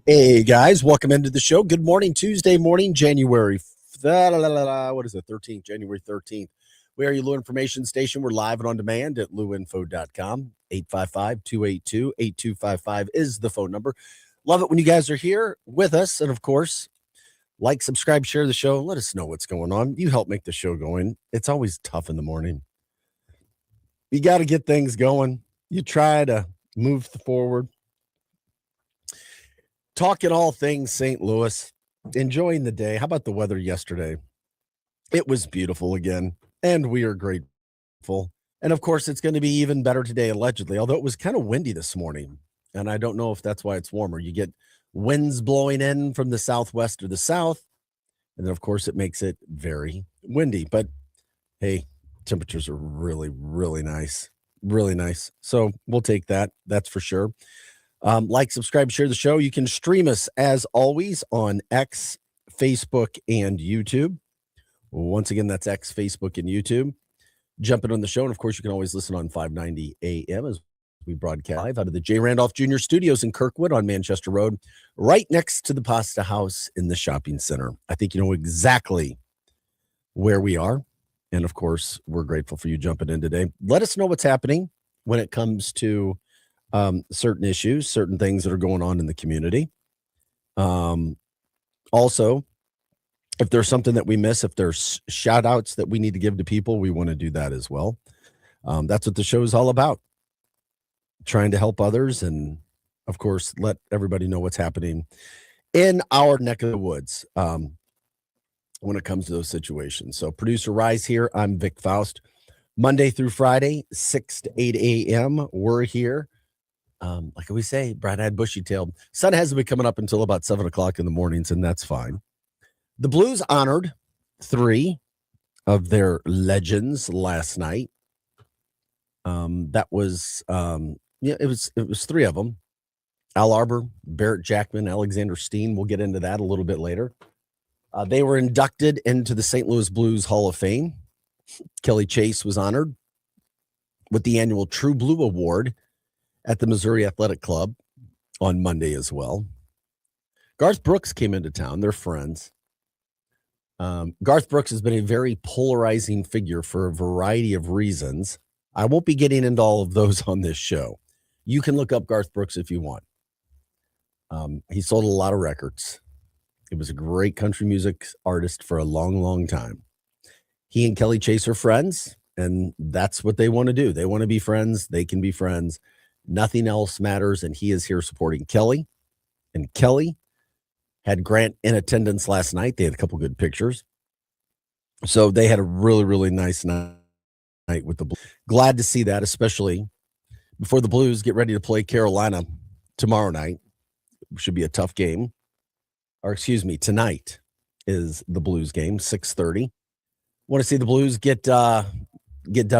Hey guys, welcome into the show. Good morning, Tuesday morning, January. What is it? 13th, January 13th. We are your Lou Information Station. We're live and on demand at louinfo.com. 855-282-8255 is the phone number. Love it when you guys are here with us. And of course, like, subscribe, share the show. Let us know what's going on. You help make the show going. It's always tough in the morning. You got to get things going. You try to move forward. Talking all things St. Louis, enjoying the day. How about the weather yesterday? It was beautiful again, and we are grateful. And of course, it's going to be even better today, allegedly, although it was kind of windy this morning. And I don't know if that's why it's warmer. You get winds blowing in from the southwest or the south. And then, of course, it makes it very windy. But hey, temperatures are really, really nice. Really nice. So we'll take that. That's for sure. Like, subscribe, share the show. You can stream us as always on X, Facebook, and YouTube. Once again, that's X, Facebook, and YouTube. Jumping on the show. And of course, you can always listen on 590 AM as we broadcast live out of the J. Randolph Jr. Studios in Kirkwood on Manchester Road, right next to the Pasta House in the shopping center. I think you know exactly where we are. And of course, we're grateful for you jumping in today. Let us know what's happening when it comes to certain issues, certain things that are going on in the community. Also, if there's something that we miss, if there's shout outs that we need to give to people, we want to do that as well. That's what the show is all about. Trying to help others and, of course, let everybody know what's happening in our neck of the woods when it comes to those situations. So, Producer Rise here. I'm Vic Faust. Monday through Friday, 6 to 8 a.m. We're here. Like we say, bright-eyed, bushy-tailed. Sun hasn't been coming up until about 7 o'clock in the mornings, and that's fine. The Blues honored 3 of their legends last night. That was, it was 3 of them. Al Arbor, Barrett Jackman, Alexander Steen. We'll get into that a little bit later. They were inducted into the St. Louis Blues Hall of Fame. Kelly Chase was honored with the annual True Blue Award at the Missouri Athletic Club on Monday as well. Garth Brooks came into town. They're friends. Garth Brooks has been a very polarizing figure for a variety of reasons. I won't be getting into all of those on this show. You can look up Garth Brooks if you want. He sold a lot of records. He was a great country music artist for a long, long time. He and Kelly Chase are friends, and that's what they want to do. They want to be friends. They can be friends. Nothing else matters, and he is here supporting Kelly. And Kelly had Grant in attendance last night. They had a couple good pictures. So they had a really, really nice night with the Blues. Glad to see that, especially before the Blues get ready to play Carolina tomorrow night. Should be a tough game. Or excuse me, tonight is the Blues game, 6:30. Want to see the Blues get done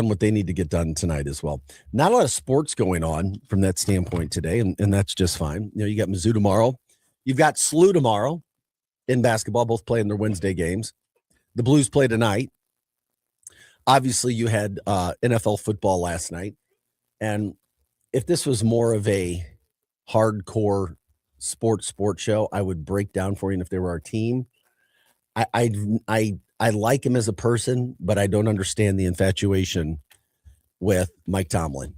what they need to get done tonight as well. Not a lot of sports going on from that standpoint today, and that's just fine. You know, you got Mizzou tomorrow. You've got SLU tomorrow in basketball, both playing their Wednesday games. The Blues play tonight. Obviously, you had NFL football last night. And if this was more of a hardcore sports show, I would break down for you. And if they were our team, I like him as a person, but I don't understand the infatuation with Mike Tomlin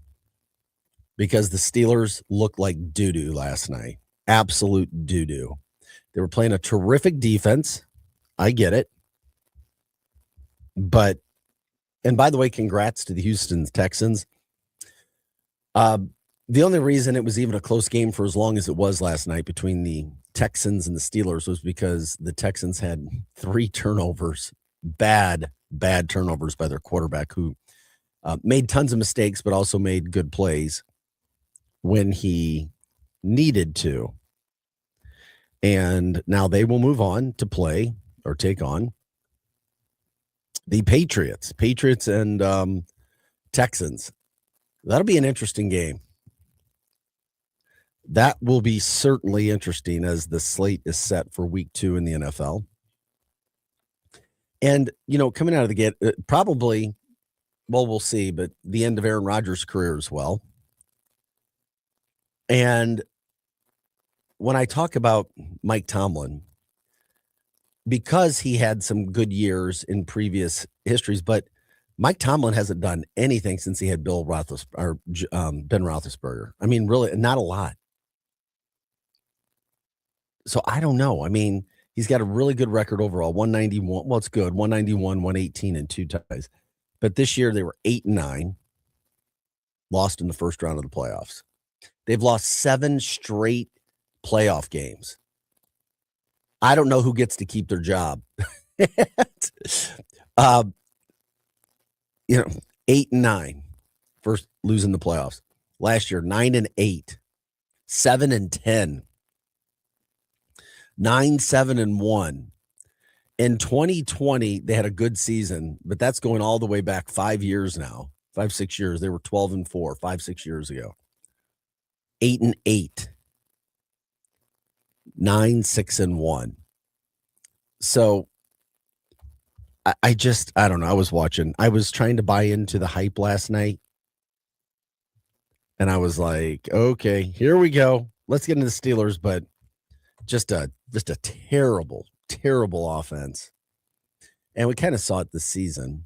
because the Steelers looked like doo-doo last night. Absolute doo-doo. They were playing a terrific defense. I get it. But, and by the way, congrats to the Houston Texans. The only reason it was even a close game for as long as it was last night between the Texans and the Steelers was because the Texans had 3 turnovers, bad turnovers by their quarterback who made tons of mistakes, but also made good plays when he needed to. And now they will move on to play or take on the Patriots and Texans. That'll be an interesting game. That will be certainly interesting as the slate is set for week 2 in the NFL. And, you know, coming out of the gate, probably, well, we'll see, but the end of Aaron Rodgers' career as well. And when I talk about Mike Tomlin, because he had some good years in previous histories, but Mike Tomlin hasn't done anything since he had Ben Roethlisberger. I mean, really, not a lot. So I don't know. I mean, he's got a really good record overall, 191. Well, it's good, 191, 118, and 2 ties. But this year they were 8-9, lost in the first round of the playoffs. They've lost 7 straight playoff games. I don't know who gets to keep their job. 8-9, first losing the playoffs. Last year, 9-8, 7-10, 9-7-1. In 2020, they had a good season, but that's going all the way back 5 years now. 5-6 years. They were 12-4, 5-6 years ago. 8-8. 9-6-1. So I don't know. I was trying to buy into the hype last night. And I was like, okay, here we go. Let's get into the Steelers, but just a terrible, terrible offense. And we kind of saw it this season,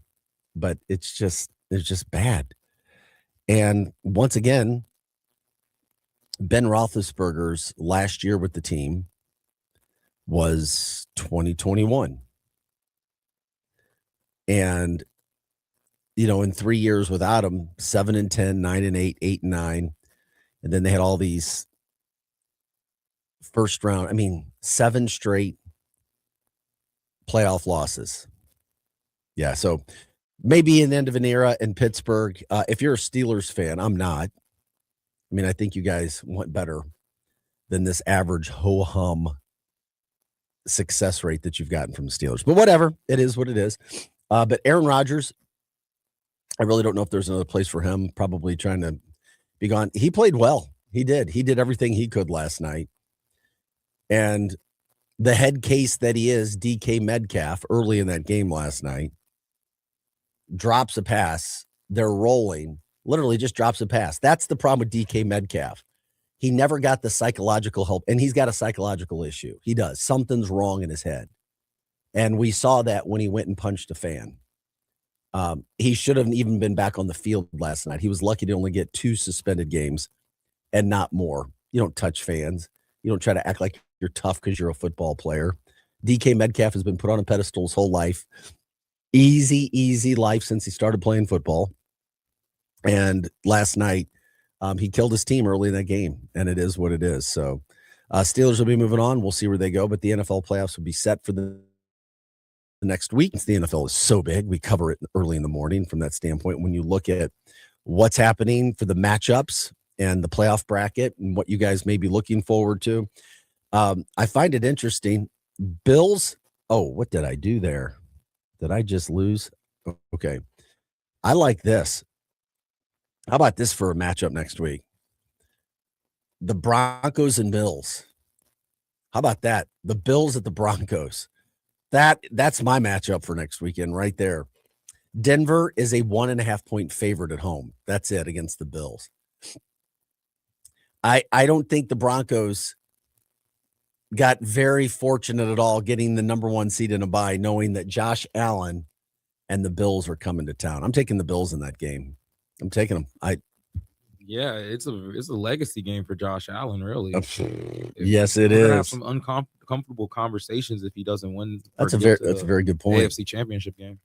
but it's just bad. And once again, Ben Roethlisberger's last year with the team was 2021. And, in 3 years without him, 7-10, 9-8, 8-9. And then they had all these first round, 7 straight playoff losses. Yeah, so maybe an end of an era in Pittsburgh. If you're a Steelers fan, I'm not. I think you guys want better than this average ho-hum success rate that you've gotten from the Steelers. But whatever, it is what it is. But Aaron Rodgers, I really don't know if there's another place for him, probably trying to be gone. He played well. He did. He did everything he could last night. And the head case that he is, DK Metcalf, early in that game last night, drops a pass. They're rolling. Literally just drops a pass. That's the problem with DK Metcalf. He never got the psychological help, and he's got a psychological issue. He does. Something's wrong in his head. And we saw that when he went and punched a fan. He should have even been back on the field last night. He was lucky to only get 2 suspended games and not more. You don't touch fans. You don't try to act like you're tough because you're a football player. DK Metcalf has been put on a pedestal his whole life. Easy life since he started playing football. And last night, he killed his team early in that game, and it is what it is. So Steelers will be moving on. We'll see where they go, but the NFL playoffs will be set for the next week. The NFL is so big. We cover it early in the morning from that standpoint. When you look at what's happening for the matchups and the playoff bracket and what you guys may be looking forward to, I find it interesting. Bills. Oh, what did I do there? Did I just lose? Okay. I like this. How about this for a matchup next week? The Broncos and Bills. How about that? The Bills at the Broncos. That's my matchup for next weekend right there. Denver is a 1.5-point favorite at home. That's it against the Bills. I don't think the Broncos got very fortunate at all getting the number 1 seed in a bye, knowing that Josh Allen and the Bills are coming to town. I'm taking the Bills in that game. I'm taking them. Yeah, it's a legacy game for Josh Allen, really. Yes, it is. We're gonna have some uncomfortable conversations if he doesn't win. That's a very good point. AFC Championship game.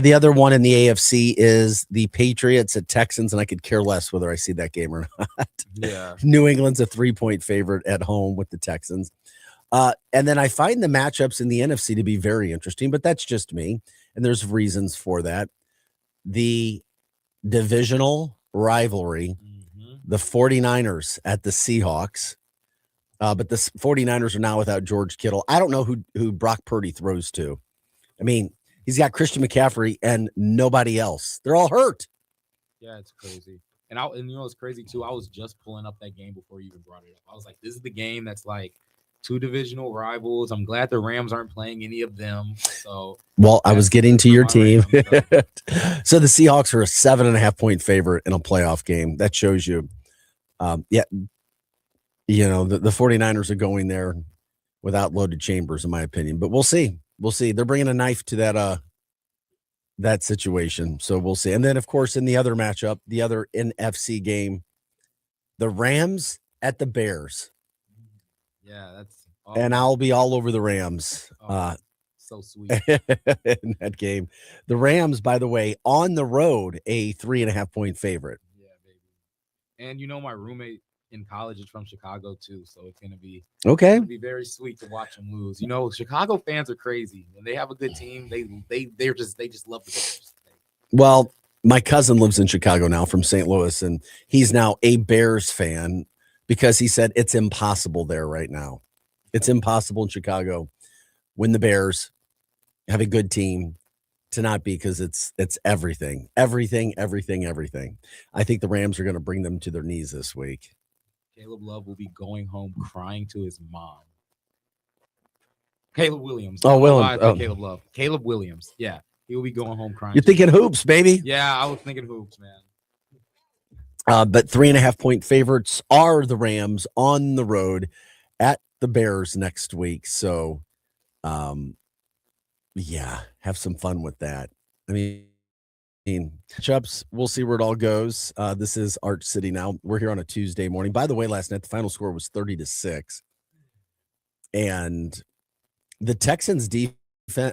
The other one in the AFC is the Patriots at Texans, and I could care less whether I see that game or not. Yeah, New England's a 3-point favorite at home with the Texans. And then I find the matchups in the NFC to be very interesting, but that's just me, and there's reasons for that. The divisional rivalry, the 49ers at the Seahawks, but the 49ers are now without George Kittle. I don't know who Brock Purdy throws to. He's got Christian McCaffrey and nobody else. They're all hurt. Yeah, it's crazy. And it's crazy too. I was just pulling up that game before you even brought it up. I was like, this is the game that's like 2 divisional rivals. I'm glad the Rams aren't playing any of them. So, well, I was getting to your team. So the Seahawks are a 7.5-point favorite in a playoff game. That shows you. the 49ers are going there without loaded chambers, in my opinion. But we'll see. We'll see. They're bringing a knife to that situation. So we'll see. And then, of course, in the other matchup, the other NFC game, the Rams at the Bears. Yeah, that's And I'll be all over the Rams so sweet. in that game. The Rams, by the way, on the road, a 3.5-point favorite. Yeah, baby. And my roommate in college is from Chicago too, so it's gonna be very sweet to watch them lose. Chicago fans are crazy. When they have a good team, they just love the Bears. Well, my cousin lives in Chicago now from St. Louis, and he's now a Bears fan because he said it's impossible there right now. It's impossible in Chicago when the Bears have a good team to not be, because it's everything. I think the Rams are going to bring them to their knees this week. Caleb Love will be going home crying to his mom. Caleb Williams. Oh, Williams. Caleb Love. Caleb Williams. Yeah. He will be going home crying. You're thinking hoops, baby. Yeah, I was thinking hoops, man. But 3.5-point favorites are the Rams on the road at the Bears next week. So, yeah, have some fun with that. I mean, matchups, we'll see where it all goes. This is Arch City now. We're here on a Tuesday morning. By the way, last night the final score was 30-6, and the Texans defense.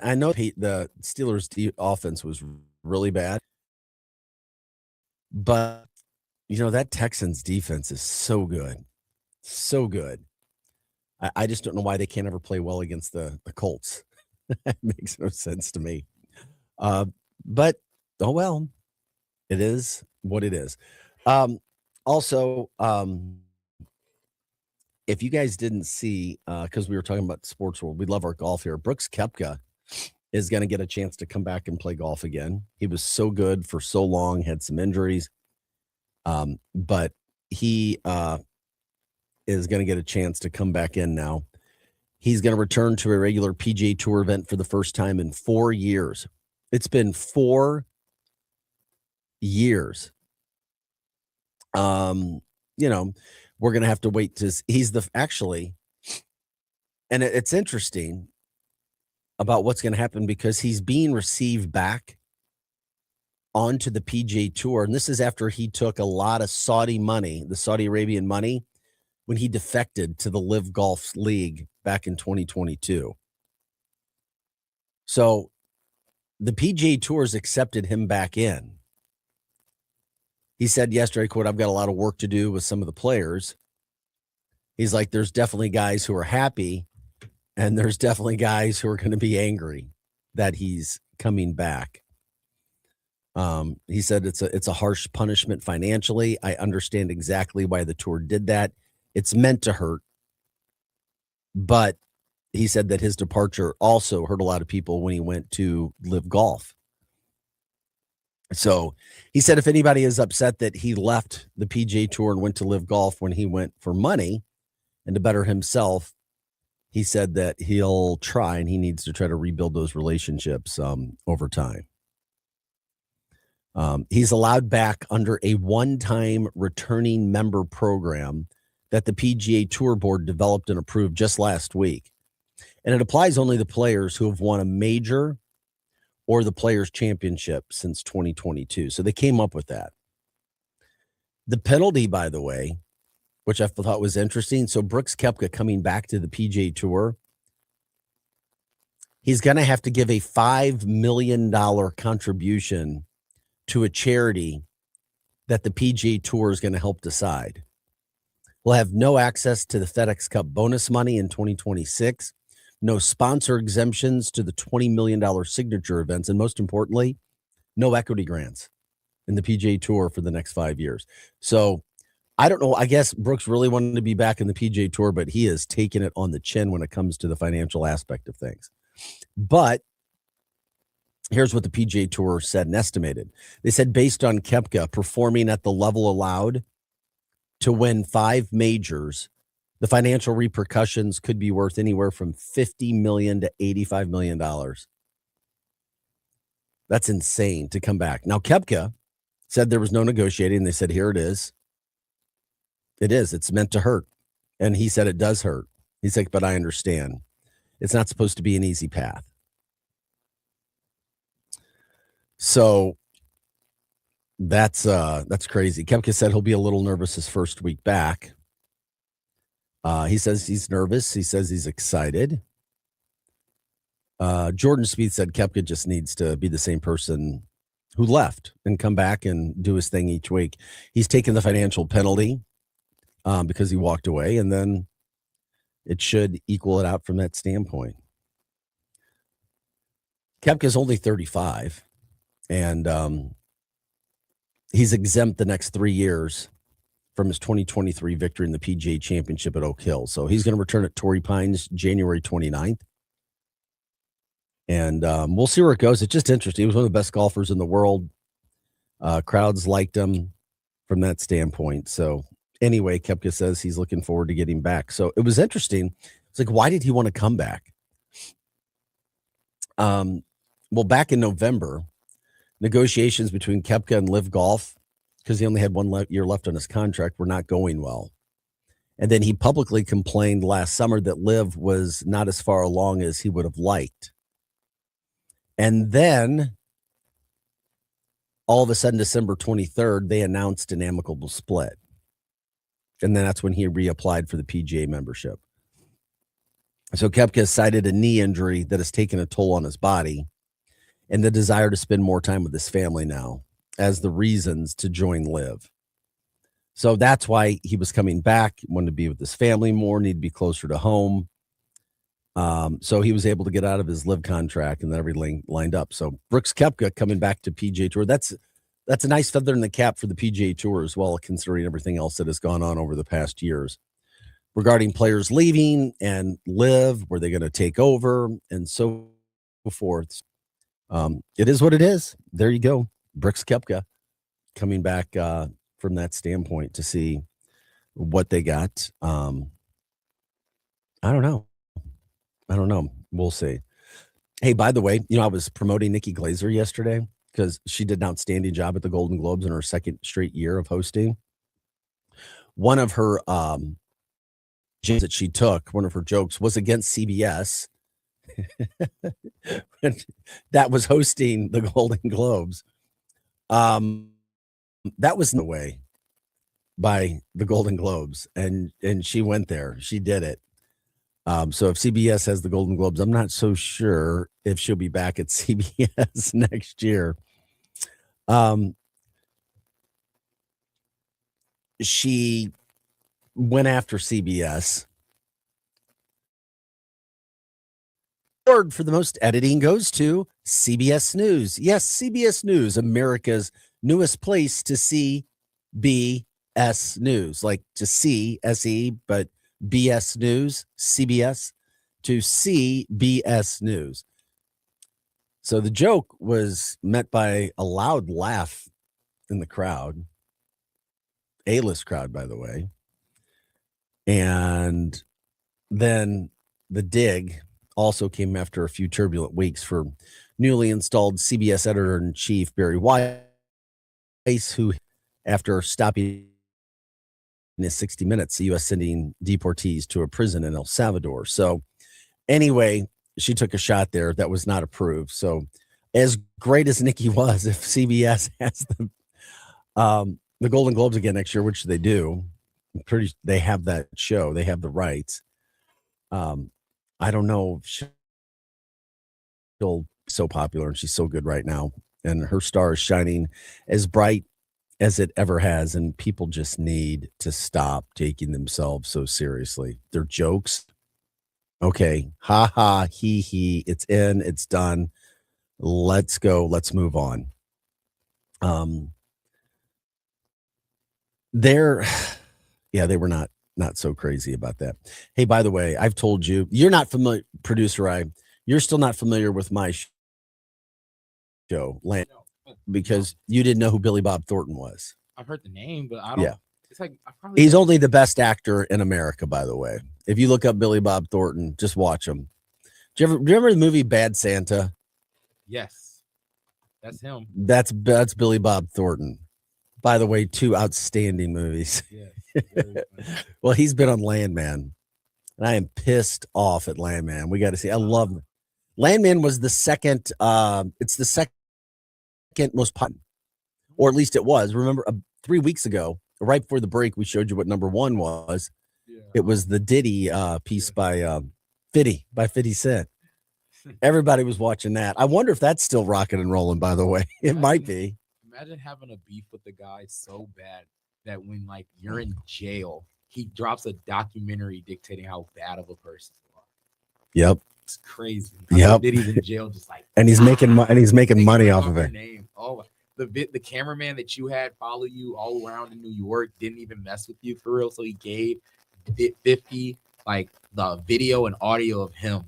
I know the Steelers offense was really bad, but that Texans defense is so good, so good. I just don't know why they can't ever play well against the Colts. That makes no sense to me. But oh well, it is what it is. Also, if you guys didn't see, because we were talking about the sports world, we love our golf here. Brooks Koepka is going to get a chance to come back and play golf again. He was so good for so long, had some injuries, but he is going to get a chance to come back in now. He's going to return to a regular PGA Tour event for the first time in 4 years. It's been 4 years. We're going to have to wait to. And it's interesting about what's going to happen, because he's being received back onto the PGA Tour. And this is after he took a lot of Saudi money, the Saudi Arabian money, when he defected to the Live Golf League back in 2022. So the PGA Tour's accepted him back in. He said yesterday, quote, "I've got a lot of work to do with some of the players." He's like, there's definitely guys who are happy, and there's definitely guys who are going to be angry that he's coming back. He said it's a harsh punishment financially. I understand exactly why the tour did that. It's meant to hurt. But he said that his departure also hurt a lot of people when he went to Live Golf. So he said if anybody is upset that he left the PGA Tour and went to Live Golf when he went for money and to better himself, he said that he'll try, and he needs to try to rebuild those relationships over time. He's allowed back under a one-time returning member program that the PGA Tour Board developed and approved just last week. And it applies only to players who have won a major or the Players' Championship since 2022. So they came up with that. The penalty, by the way, which I thought was interesting. So Brooks Koepka coming back to the PGA Tour, he's going to have to give a $5 million contribution to a charity that the PGA Tour is going to help decide. We'll have no access to the FedEx Cup bonus money in 2026, no sponsor exemptions to the $20 million signature events, and most importantly, no equity grants in the PGA Tour for the next 5 years. So I don't know. I guess Brooks really wanted to be back in the PGA Tour, but he is taking it on the chin when it comes to the financial aspect of things. But here's what the PGA Tour said and estimated. They said based on Koepka performing at the level allowed to win 5 majors, the financial repercussions could be worth anywhere from $50 million to $85 million. That's insane to come back. Now, Koepka said there was no negotiating. They said, here it is. It is. It's meant to hurt. And he said it does hurt. He's like, but I understand. It's not supposed to be an easy path. So that's crazy. Kepka said he'll be a little nervous his first week back. He says he's nervous. He says he's excited. Jordan Spieth said Kepka just needs to be the same person who left and come back and do his thing each week. He's taken the financial penalty because he walked away, and then it should equal it out from that standpoint. Kepka's only 35, and he's exempt the next 3 years from his 2023 victory in the PGA Championship at Oak Hill. So he's going to return at Torrey Pines January 29th. And we'll see where it goes. It's just interesting. He was one of the best golfers in the world. Crowds liked him from that standpoint. So anyway, Koepka says he's looking forward to getting back. So it was interesting. It's like, why did he want to come back? Well, back in November, negotiations between Koepka and Live Golf, because he only had 1 year left on his contract, were not going well. And then he publicly complained last summer that Liv was not as far along as he would have liked. And then all of a sudden, December 23rd, they announced an amicable split. And then that's when he reapplied for the PGA membership. So Koepka cited a knee injury that has taken a toll on his body and the desire to spend more time with his family now as the reasons to join Liv. So that's why he was coming back, wanted to be with his family more, need to be closer to home. So he was able to get out of his Liv contract and then everything lined up. So Brooks Koepka coming back to PGA Tour. That's a nice feather in the cap for the PGA Tour as well, considering everything else that has gone on over the past years regarding players leaving and Liv, were they going to take over and so forth. It is what it is. There you go. Brooks Koepka coming back from that standpoint to see what they got. I don't know. We'll see. Hey, by the way, I was promoting Nikki Glaser yesterday because she did an outstanding job at the Golden Globes in her second straight year of hosting. One of her jokes that she took, one of her jokes was against CBS that was hosting the Golden Globes. That was in the way by the Golden Globes, and she went there. She did it. So if CBS has the Golden Globes, I'm not so sure if she'll be back at CBS next year. She went after CBS. Award for the most editing goes to CBS News. Yes, CBS News, America's newest place to see BS News, like to see SE, but BS News, CBS, to CBS News. So the joke was met by a loud laugh in the crowd, A-list crowd, by the way. And then the dig also came after a few turbulent weeks for newly installed CBS editor-in-chief Barry Weiss, who, after stopping in his 60 Minutes, the U.S. sending deportees to a prison in El Salvador. So anyway, she took a shot there that was not approved. So as great as Nikki was, if CBS has the Golden Globes again next year, which they do, they have that show, they have the rights. I don't know if she'll be so popular, and she's so good right now, and her star is shining as bright as it ever has, and people just need to stop taking themselves so seriously. Their jokes, okay, ha ha, he, it's in, it's done. Let's go. Let's move on. They were not so crazy about that. Hey, by the way, I've told you, you're not familiar, producer you're still not familiar with my show, Land, because you didn't know who Billy Bob Thornton was. I've heard the name, but I don't. Yeah. It's like he's only the best actor in America, by the way. If you look up Billy Bob Thornton, just watch him. Do you remember the movie Bad Santa? Yes, that's him. That's Billy Bob Thornton. By the way, 2 outstanding movies. Yes. Very funny. Well, he's been on Landman, and I am pissed off at Landman. We got to see. I love Landman was the second. It's the second most popular, or at least it was. Remember, 3 weeks ago, right before the break, we showed you what number one was. Yeah. It was the Diddy piece Yeah. by 50 Cent. Everybody was watching that. I wonder if that's still rocking and rolling, by the way. It might be. Imagine having a beef with the guy so bad that when like you're in jail, he drops a documentary dictating how bad of a person you are. Yep. It's crazy. Yep. Diddy's in jail, just like, And he's making money off of your it. name. Oh, the cameraman that you had follow you all around in New York didn't even mess with you for real. So he gave 50 like the video and audio of him.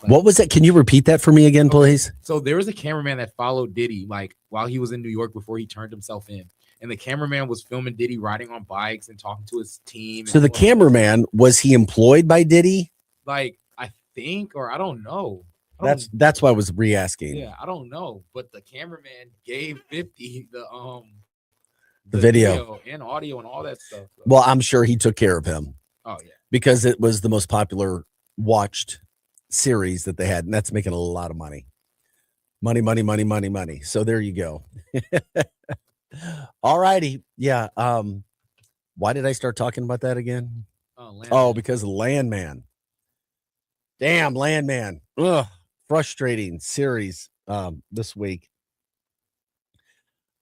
Like, what was it? Can you repeat that for me again, please? So there was a cameraman that followed Diddy like while he was in New York before he turned himself in. And the cameraman was filming Diddy riding on bikes and talking to his team. So the cameraman, was he employed by Diddy? Like, I think, or I don't know. That's why I was re-asking. Yeah, I don't know. But the cameraman gave 50 the video and audio and all that stuff. So. Well, I'm sure he took care of him. Oh, yeah. Because it was the most popular watched series that they had, and that's making a lot of money. Money. So there you go. All righty. Yeah. Why did I start talking about that again? Because of Landman. Damn, Landman. Ugh, frustrating series this week.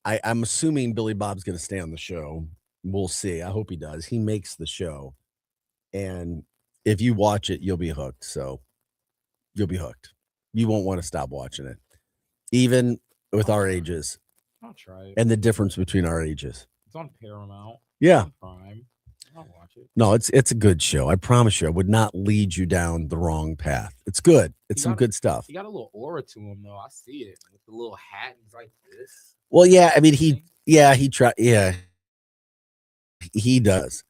I'm assuming Billy Bob's going to stay on the show. We'll see. I hope he does. He makes the show. And if you watch it, you'll be hooked. So you'll be hooked. You won't want to stop watching it. Even with our ages. I'll try it. And the difference between our ages. It's on Paramount. Yeah. It's on Prime. I'll watch it. No, it's a good show. I promise you, I would not lead you down the wrong path. It's good. It's some good stuff. He got a little aura to him, though. I see it with the little hat. He's like this. Well, yeah. I mean, he tried. Yeah, he does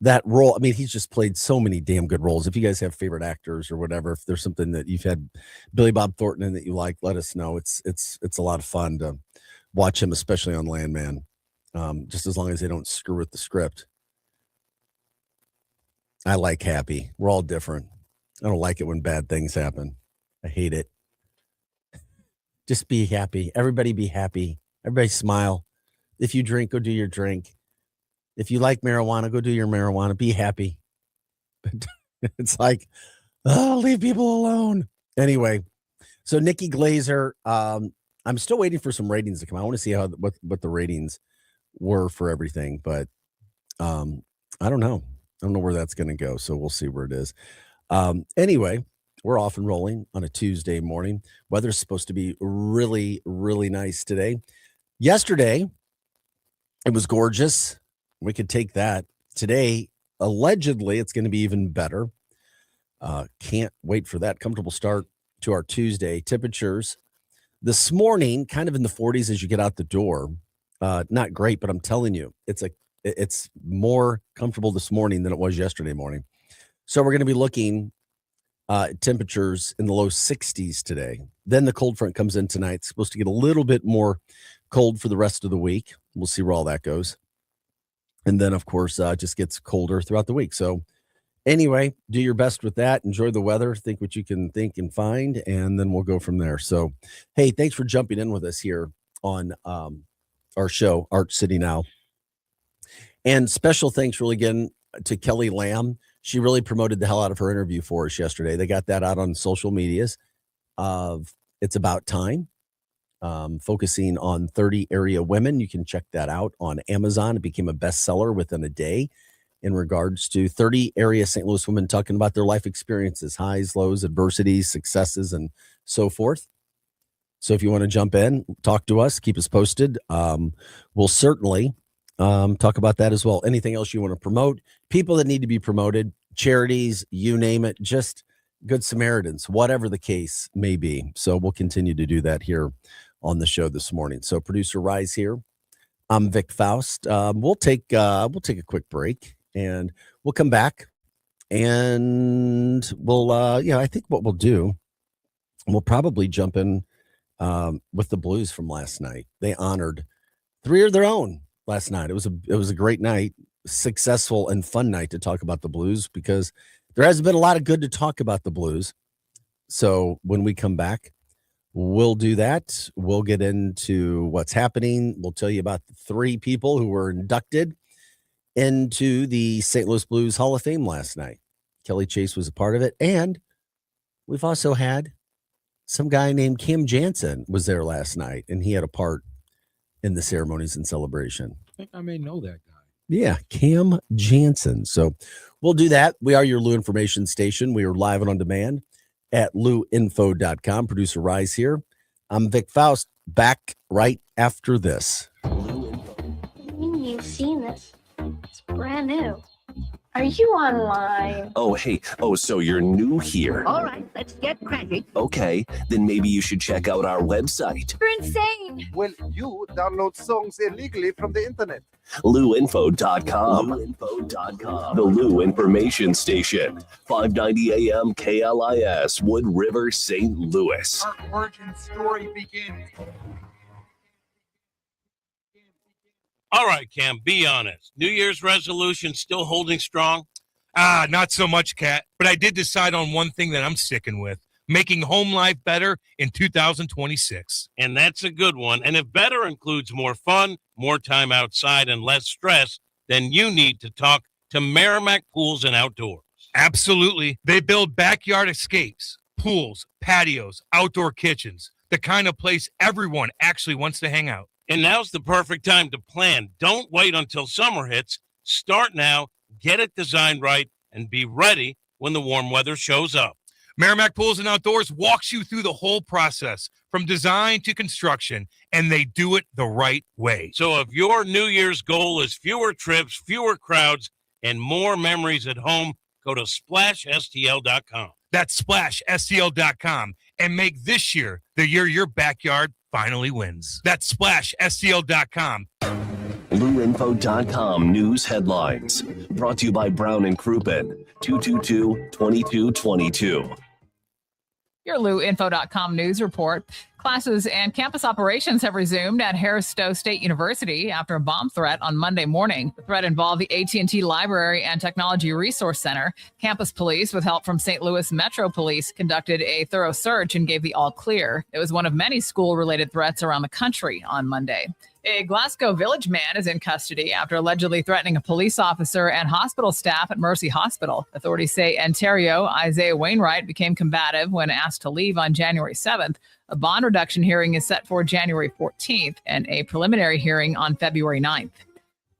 that role. I mean, he's just played so many damn good roles. If you guys have favorite actors or whatever, if there's something that you've had Billy Bob Thornton in that you like, let us know. It's a lot of fun to watch him, especially on Landman. Just as long as they don't screw with the script. I like happy. We're all different. I don't like it when bad things happen. I hate it. Just be happy. Everybody be happy. Everybody smile. If you drink, go do your drink. If you like marijuana, go do your marijuana. Be happy. It's like, leave people alone. Anyway, so Nikki Glazer, I'm still waiting for some ratings to come. I want to see what the ratings were for everything, but I don't know. I don't know where that's going to go, so we'll see where it is. Anyway, we're off and rolling on a Tuesday morning. Weather's supposed to be really, really nice today. Yesterday, it was gorgeous. We could take that. Today, allegedly, it's going to be even better. Can't wait for that comfortable start to our Tuesday. Temperatures this morning, kind of in the 40s as you get out the door. Not great, but I'm telling you, it's more comfortable this morning than it was yesterday morning. So we're going to be looking temperatures in the low 60s today. Then the cold front comes in tonight. It's supposed to get a little bit more cold for the rest of the week. We'll see where all that goes. And then, of course, it just gets colder throughout the week. So anyway, do your best with that. Enjoy the weather. Think what you can think and find, and then we'll go from there. So, hey, thanks for jumping in with us here on our show, Art City Now. And special thanks really again to Kelly Lamb. She really promoted the hell out of her interview for us yesterday. They got that out on social medias of It's About Time, focusing on 30 area women. You can check that out on Amazon. It became a bestseller within a day in regards to 30 area St. Louis women talking about their life experiences, highs, lows, adversities, successes, and so forth. So if you want to jump in, talk to us, keep us posted. We'll certainly talk about that as well. Anything else you want to promote, people that need to be promoted, charities, you name it, just Good Samaritans, whatever the case may be. So we'll continue to do that here on the show this morning. So producer Rise here. I'm Vic Faust. We'll take a quick break and we'll come back and we'll I think what we'll do, we'll probably jump in with the Blues from last night. They honored 3 of their own last night. It was a great night. successful and fun night to talk about the Blues, because there hasn't been a lot of good to talk about the Blues. So when we come back, we'll do that. We'll get into what's happening. We'll tell you about the 3 people who were inducted into the St. Louis Blues Hall of Fame last night. Kelly Chase was a part of it. And we've also had some guy named Cam Jansen was there last night, and he had a part in the ceremonies and celebration. I think I may know that guy. Yeah, Cam Jansen. So we'll do that. We are your Lou information station. We are live and on demand at louinfo.com. Producer Rise here. I'm Vic Faust, back right after this. You've seen this. It's brand new. Are you online? Oh, hey. Oh, so you're new here. All right, let's get cracking. Okay, then maybe you should check out our website. You're insane. Well, you download songs illegally from the internet. LouInfo.com. LouInfo.com. The Lou Information Station. 590 AM KLIS, Wood River, St. Louis. Our origin story begins. All right, Cam, be honest. New Year's resolution still holding strong? Not so much, Kat. But I did decide on one thing that I'm sticking with, making home life better in 2026. And that's a good one. And if better includes more fun, more time outside, and less stress, then you need to talk to Merrimack Pools and Outdoors. Absolutely. They build backyard escapes, pools, patios, outdoor kitchens, the kind of place everyone actually wants to hang out. And now's the perfect time to plan. Don't wait until summer hits. Start now, get it designed right, and be ready when the warm weather shows up. Merrimack Pools and Outdoors walks you through the whole process, from design to construction, and they do it the right way. So if your New Year's goal is fewer trips, fewer crowds, and more memories at home, go to SplashSTL.com. That's SplashSTL.com, and make this year the year your backyard finally wins. That's SplashSTL.com. LouInfo.com news headlines. Brought to you by Brown and Crouppen, 222-2222. Your LouInfo.com news report. Classes and campus operations have resumed at Harris Stowe State University after a bomb threat on Monday morning. The threat involved the AT&T Library and Technology Resource Center. Campus police, with help from St. Louis Metro Police, conducted a thorough search and gave the all clear. It was one of many school-related threats around the country on Monday. A Glasgow Village man is in custody after allegedly threatening a police officer and hospital staff at Mercy Hospital. Authorities say Ontario Isaiah Wainwright became combative when asked to leave on January 7th. A bond reduction hearing is set for January 14th and a preliminary hearing on February 9th.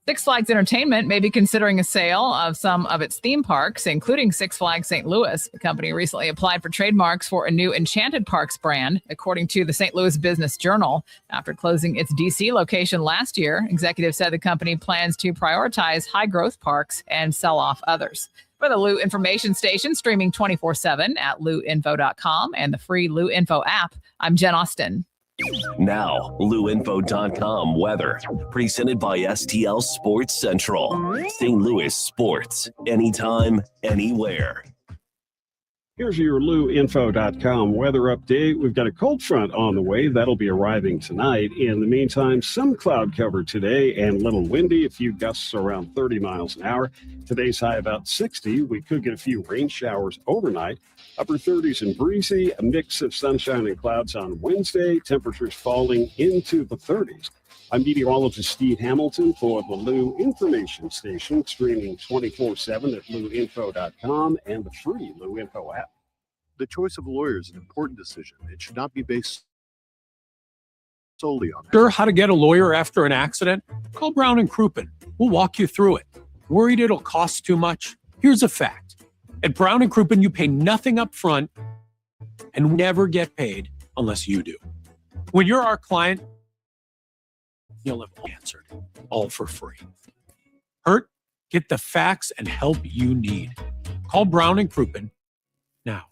Six Flags Entertainment may be considering a sale of some of its theme parks, including Six Flags St. Louis. The company recently applied for trademarks for a new Enchanted Parks brand, according to the St. Louis Business Journal. After closing its D.C. location last year, executives said the company plans to prioritize high-growth parks and sell off others. For the Lou Information Station, streaming 24/7 at louinfo.com and the free Lou Info app, I'm Jen Austin. Now, LouInfo.com weather. Presented by STL Sports Central. St. Louis sports. Anytime, anywhere. Here's your LouInfo.com weather update. We've got a cold front on the way. That'll be arriving tonight. In the meantime, some cloud cover today and a little windy. A few gusts around 30 miles an hour. Today's high about 60. We could get a few rain showers overnight. Upper 30s and breezy. A mix of sunshine and clouds on Wednesday. Temperatures falling into the 30s. I'm meteorologist Steve Hamilton for the Lou Information Station, streaming 24/7 at louinfo.com and the free Lou Info app. The choice of a lawyer is an important decision. It should not be based solely on that. Sure how to get a lawyer after an accident? Call Brown and Crouppen. We'll walk you through it. Worried it'll cost too much? Here's a fact. At Brown and Crouppen, you pay nothing up front and never get paid unless you do. When you're our client, you'll have answered, all for free. Hurt? Get the facts and help you need. Call Brown and Crouppen now.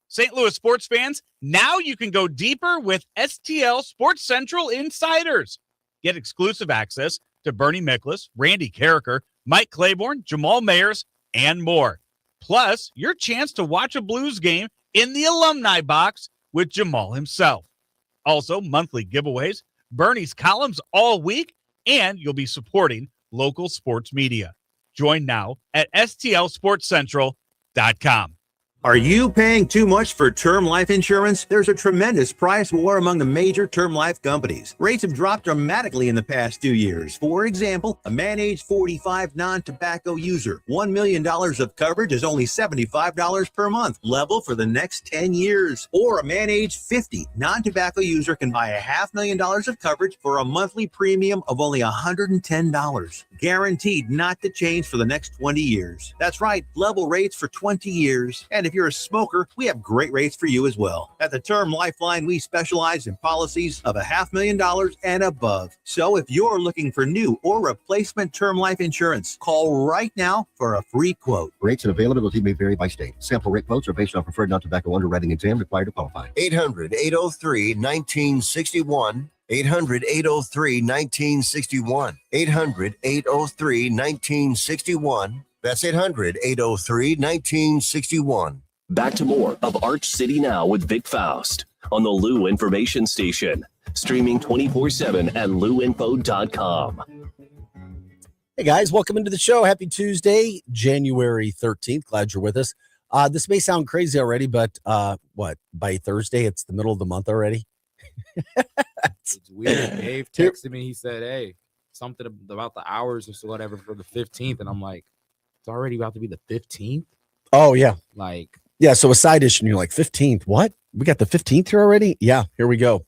St. Louis sports fans, now you can go deeper with STL Sports Central Insiders. Get exclusive access to Bernie Miklasz, Randy Carricker, Mike Claiborne, Jamal Mayers, and more. Plus, your chance to watch a Blues game in the alumni box with Jamal himself. Also, monthly giveaways, Bernie's columns all week, and you'll be supporting local sports media. Join now at STLSportsCentral.com. Are you paying too much for term life insurance? There's a tremendous price war among the major term life companies. Rates have dropped dramatically in the past 2 years. For example, a man age 45 non-tobacco user, $1 million of coverage is only $75 per month, level for the next 10 years. Or a man age 50 non-tobacco user can buy $500,000 of coverage for a monthly premium of only $110. Guaranteed not to change for the next 20 years. That's right, level rates for 20 years. And if you're a smoker, we have great rates for you as well. At the Term Lifeline, we specialize in policies of $500,000 and above. So if you're looking for new or replacement term life insurance, call right now for a free quote. Rates and availability may vary by state. Sample rate quotes are based on preferred non-tobacco underwriting exam required to qualify. 800-803-1961. 800-803-1961. 800-803-1961. That's 800-803-1961. Back to more of Arch City Now with Vic Faust on the Lou Information Station. Streaming 24/7 at louinfo.com. Hey guys, welcome into the show. Happy Tuesday, January 13th. Glad you're with us. This may sound crazy already, but by Thursday, it's the middle of the month already. It's weird. Dave texted me. He said, hey, something about the hours or so whatever for the 15th. And I'm like, it's already about to be the 15th? Oh, yeah. Yeah, so a side issue, and you're like, 15th? What? We got the 15th here already? Yeah, here we go.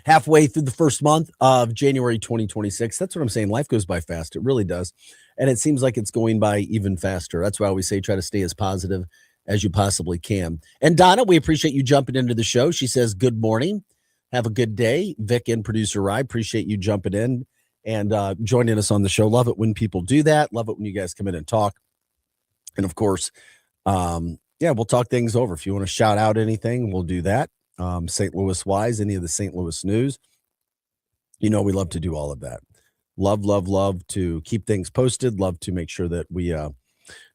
Halfway through the first month of January 2026. That's what I'm saying. Life goes by fast. It really does. And it seems like it's going by even faster. That's why I always say try to stay as positive as you possibly can. And Donna, we appreciate you jumping into the show. She says, good morning. Have a good day. Vic and producer Rye, appreciate you jumping in and joining us on the show. Love it when people do that. Love it when you guys come in and talk. And of course, we'll talk things over. If you want to shout out anything, we'll do that. St. Louis wise, any of the St. Louis news, we love to do all of that. Love to keep things posted. Love to make sure that we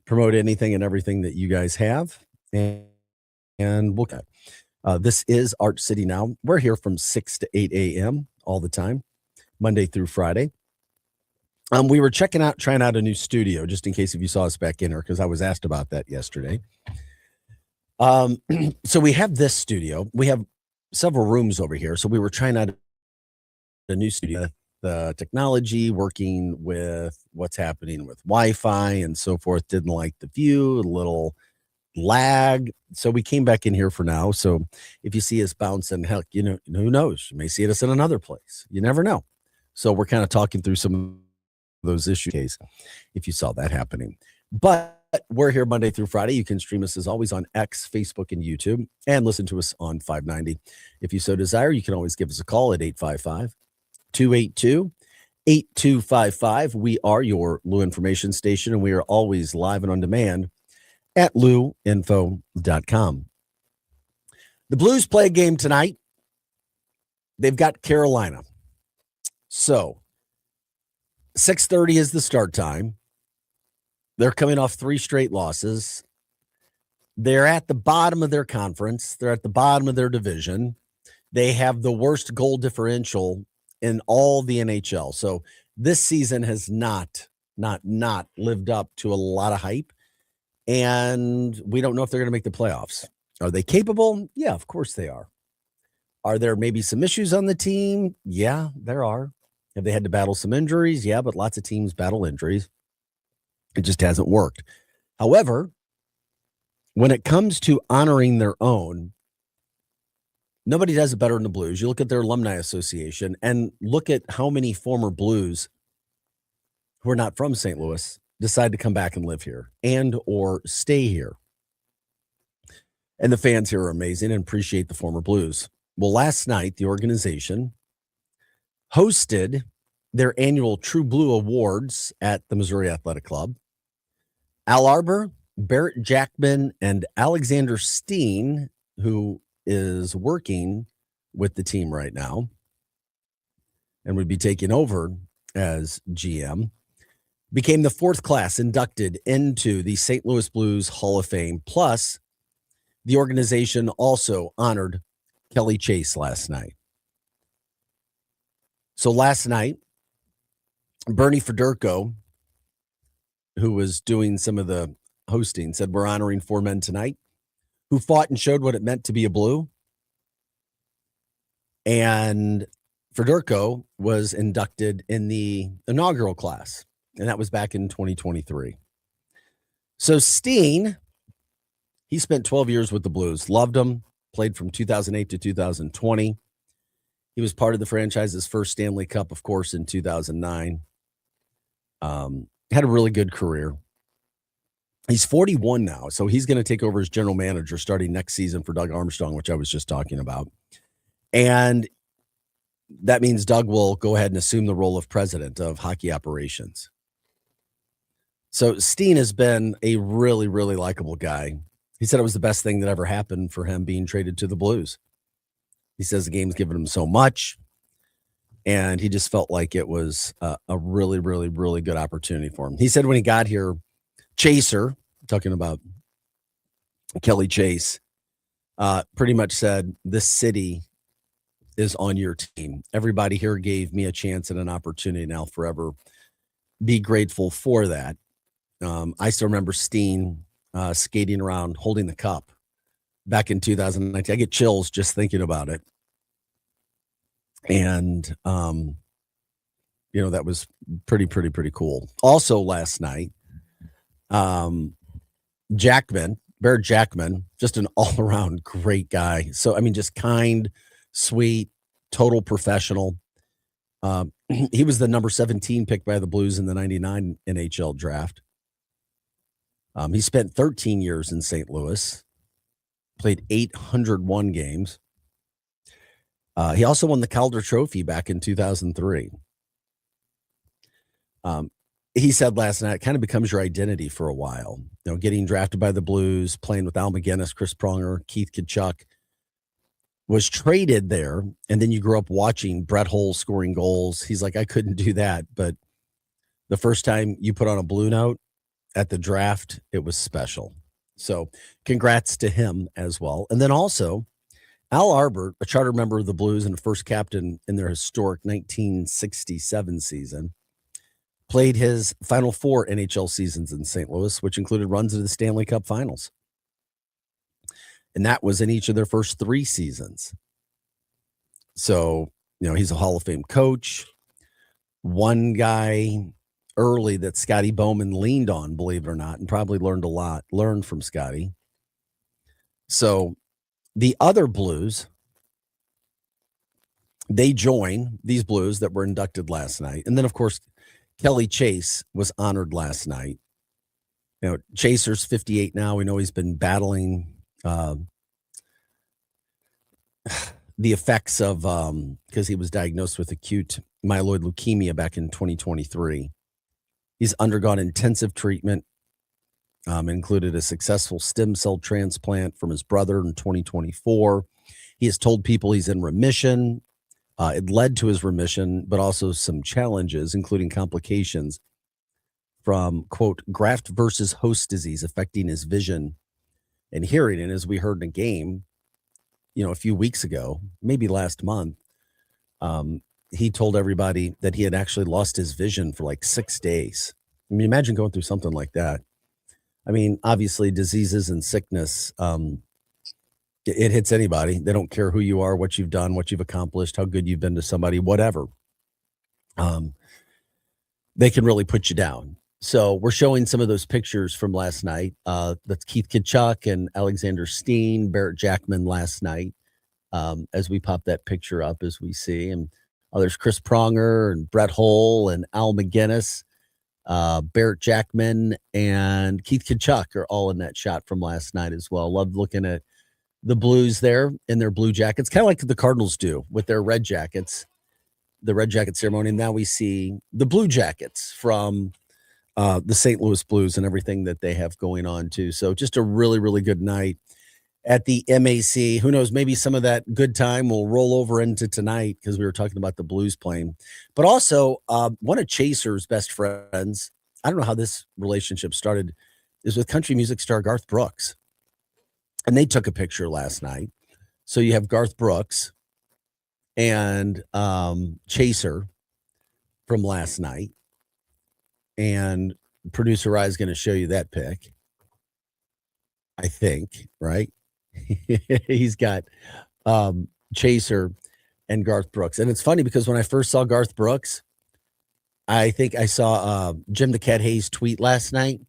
promote anything and everything that you guys have. And we'll this is Arch City Now. We're here from 6 to 8 a.m. all the time, Monday through Friday. We were trying out a new studio, just in case if you saw us back in here, because I was asked about that yesterday. So we have this studio. We have several rooms over here. So we were trying out a new studio, the technology, working with what's happening with Wi-Fi and so forth. Didn't like the view, a little lag. So we came back in here for now. So if you see us bouncing, heck, who knows? You may see us in another place. You never know. So we're kind of talking through some of those issues if you saw that happening. But we're here Monday through Friday. You can stream us as always on X, Facebook, and YouTube, and listen to us on 590. If you so desire, you can always give us a call at 855-282-8255. We are your Lou Information Station, and we are always live and on demand at louinfo.com. The Blues play a game tonight. They've got Carolina. So 6:30 is the start time. They're coming off 3 straight losses. They're at the bottom of their conference. They're at the bottom of their division. They have the worst goal differential in all the NHL. So this season has not lived up to a lot of hype. And we don't know if they're going to make the playoffs. Are they capable? Yeah, of course they are. Are there maybe some issues on the team? Yeah, there are. Have they had to battle some injuries? Yeah, but lots of teams battle injuries. It just hasn't worked. However, when it comes to honoring their own, nobody does it better than the Blues. You look at their alumni association and look at how many former Blues who are not from St. Louis decide to come back and live here and or stay here. And the fans here are amazing and appreciate the former Blues. Well, last night, the organization hosted their annual True Blue Awards at the Missouri Athletic Club. Al Arbor, Barrett Jackman, and Alexander Steen, who is working with the team right now and would be taking over as GM, became the 4th class inducted into the St. Louis Blues Hall of Fame. Plus, the organization also honored Kelly Chase last night. So last night, Bernie Federko who was doing some of the hosting, said, "We're honoring 4 men tonight who fought and showed what it meant to be a Blue." And Fedorko was inducted in the inaugural class, and that was back in 2023. So Steen, he spent 12 years with the Blues, loved them, played from 2008 to 2020. He was part of the franchise's first Stanley Cup, of course, in 2009. Had a really good career. He's 41 now, so he's going to take over as general manager starting next season for Doug Armstrong, which I was just talking about. And that means Doug will go ahead and assume the role of president of hockey operations. So Steen has been a really, really likable guy. He said it was the best thing that ever happened for him being traded to the Blues. He says the game's given him so much, and he just felt like it was a really, really, really good opportunity for him. He said when he got here, Chaser, talking about Kelly Chase, pretty much said, "This city is on your team. Everybody here gave me a chance and an opportunity, and I'll forever be grateful for that." I still remember Steen skating around holding the cup back in 2019. I get chills just thinking about it. And, that was pretty cool. Also last night, Barrett Jackman, just an all-around great guy. So, just kind, sweet, total professional. He was the number 17 pick by the Blues in the 99 NHL draft. He spent 13 years in St. Louis, played 801 games. He also won the Calder Trophy back in 2003. He said last night, it kind of becomes your identity for a while. Getting drafted by the Blues, playing with Al McGinnis, Chris Pronger, Keith Tkachuk, was traded there, and then you grew up watching Brett Hull scoring goals. He's like, I couldn't do that, but the first time you put on a Blue note at the draft, it was special. So congrats to him as well. And then also, Al Arbert, a charter member of the Blues and a first captain in their historic 1967 season, played his final 4 NHL seasons in St. Louis, which included runs into the Stanley Cup Finals. And that was in each of their first 3 seasons. So, he's a Hall of Fame coach. One guy early that Scotty Bowman leaned on, believe it or not, and probably learned from Scotty. So the other Blues, they join these Blues that were inducted last night. And then, of course, Kelly Chase was honored last night. Chaser's 58 now. We know he's been battling the effects of because he was diagnosed with acute myeloid leukemia back in 2023. He's undergone intensive treatment, included a successful stem cell transplant from his brother in 2024. He has told people he's in remission. It led to his remission, but also some challenges, including complications from, quote, graft versus host disease affecting his vision and hearing. And as we heard in a game, a few weeks ago, maybe last month, he told everybody that he had actually lost his vision for like 6 days. Imagine going through something like that. Obviously, diseases and sickness, it hits anybody. They don't care who you are, what you've done, what you've accomplished, how good you've been to somebody, whatever. They can really put you down. So we're showing some of those pictures from last night. That's Keith Tkachuk and Alexander Steen, Barrett Jackman last night. As we pop that picture up, as we see, and there's Chris Pronger and Brett Hull and Al McGinnis, Barrett Jackman and Keith Tkachuk are all in that shot from last night as well. Loved looking at the Blues there in their blue jackets, kind of like the Cardinals do with their red jackets, the red jacket ceremony. And now we see the blue jackets from the St. Louis Blues and everything that they have going on too. So just a really, really good night at the MAC. Who knows, maybe some of that good time will roll over into tonight because we were talking about the Blues playing. But also one of Chaser's best friends, I don't know how this relationship started, is with country music star Garth Brooks. And they took a picture last night. So you have Garth Brooks and Chaser from last night. And producer Rye is going to show you that pic. I think, right? He's got Chaser and Garth Brooks. And it's funny because when I first saw Garth Brooks, I think I saw Jim the Cat Hayes tweet last night.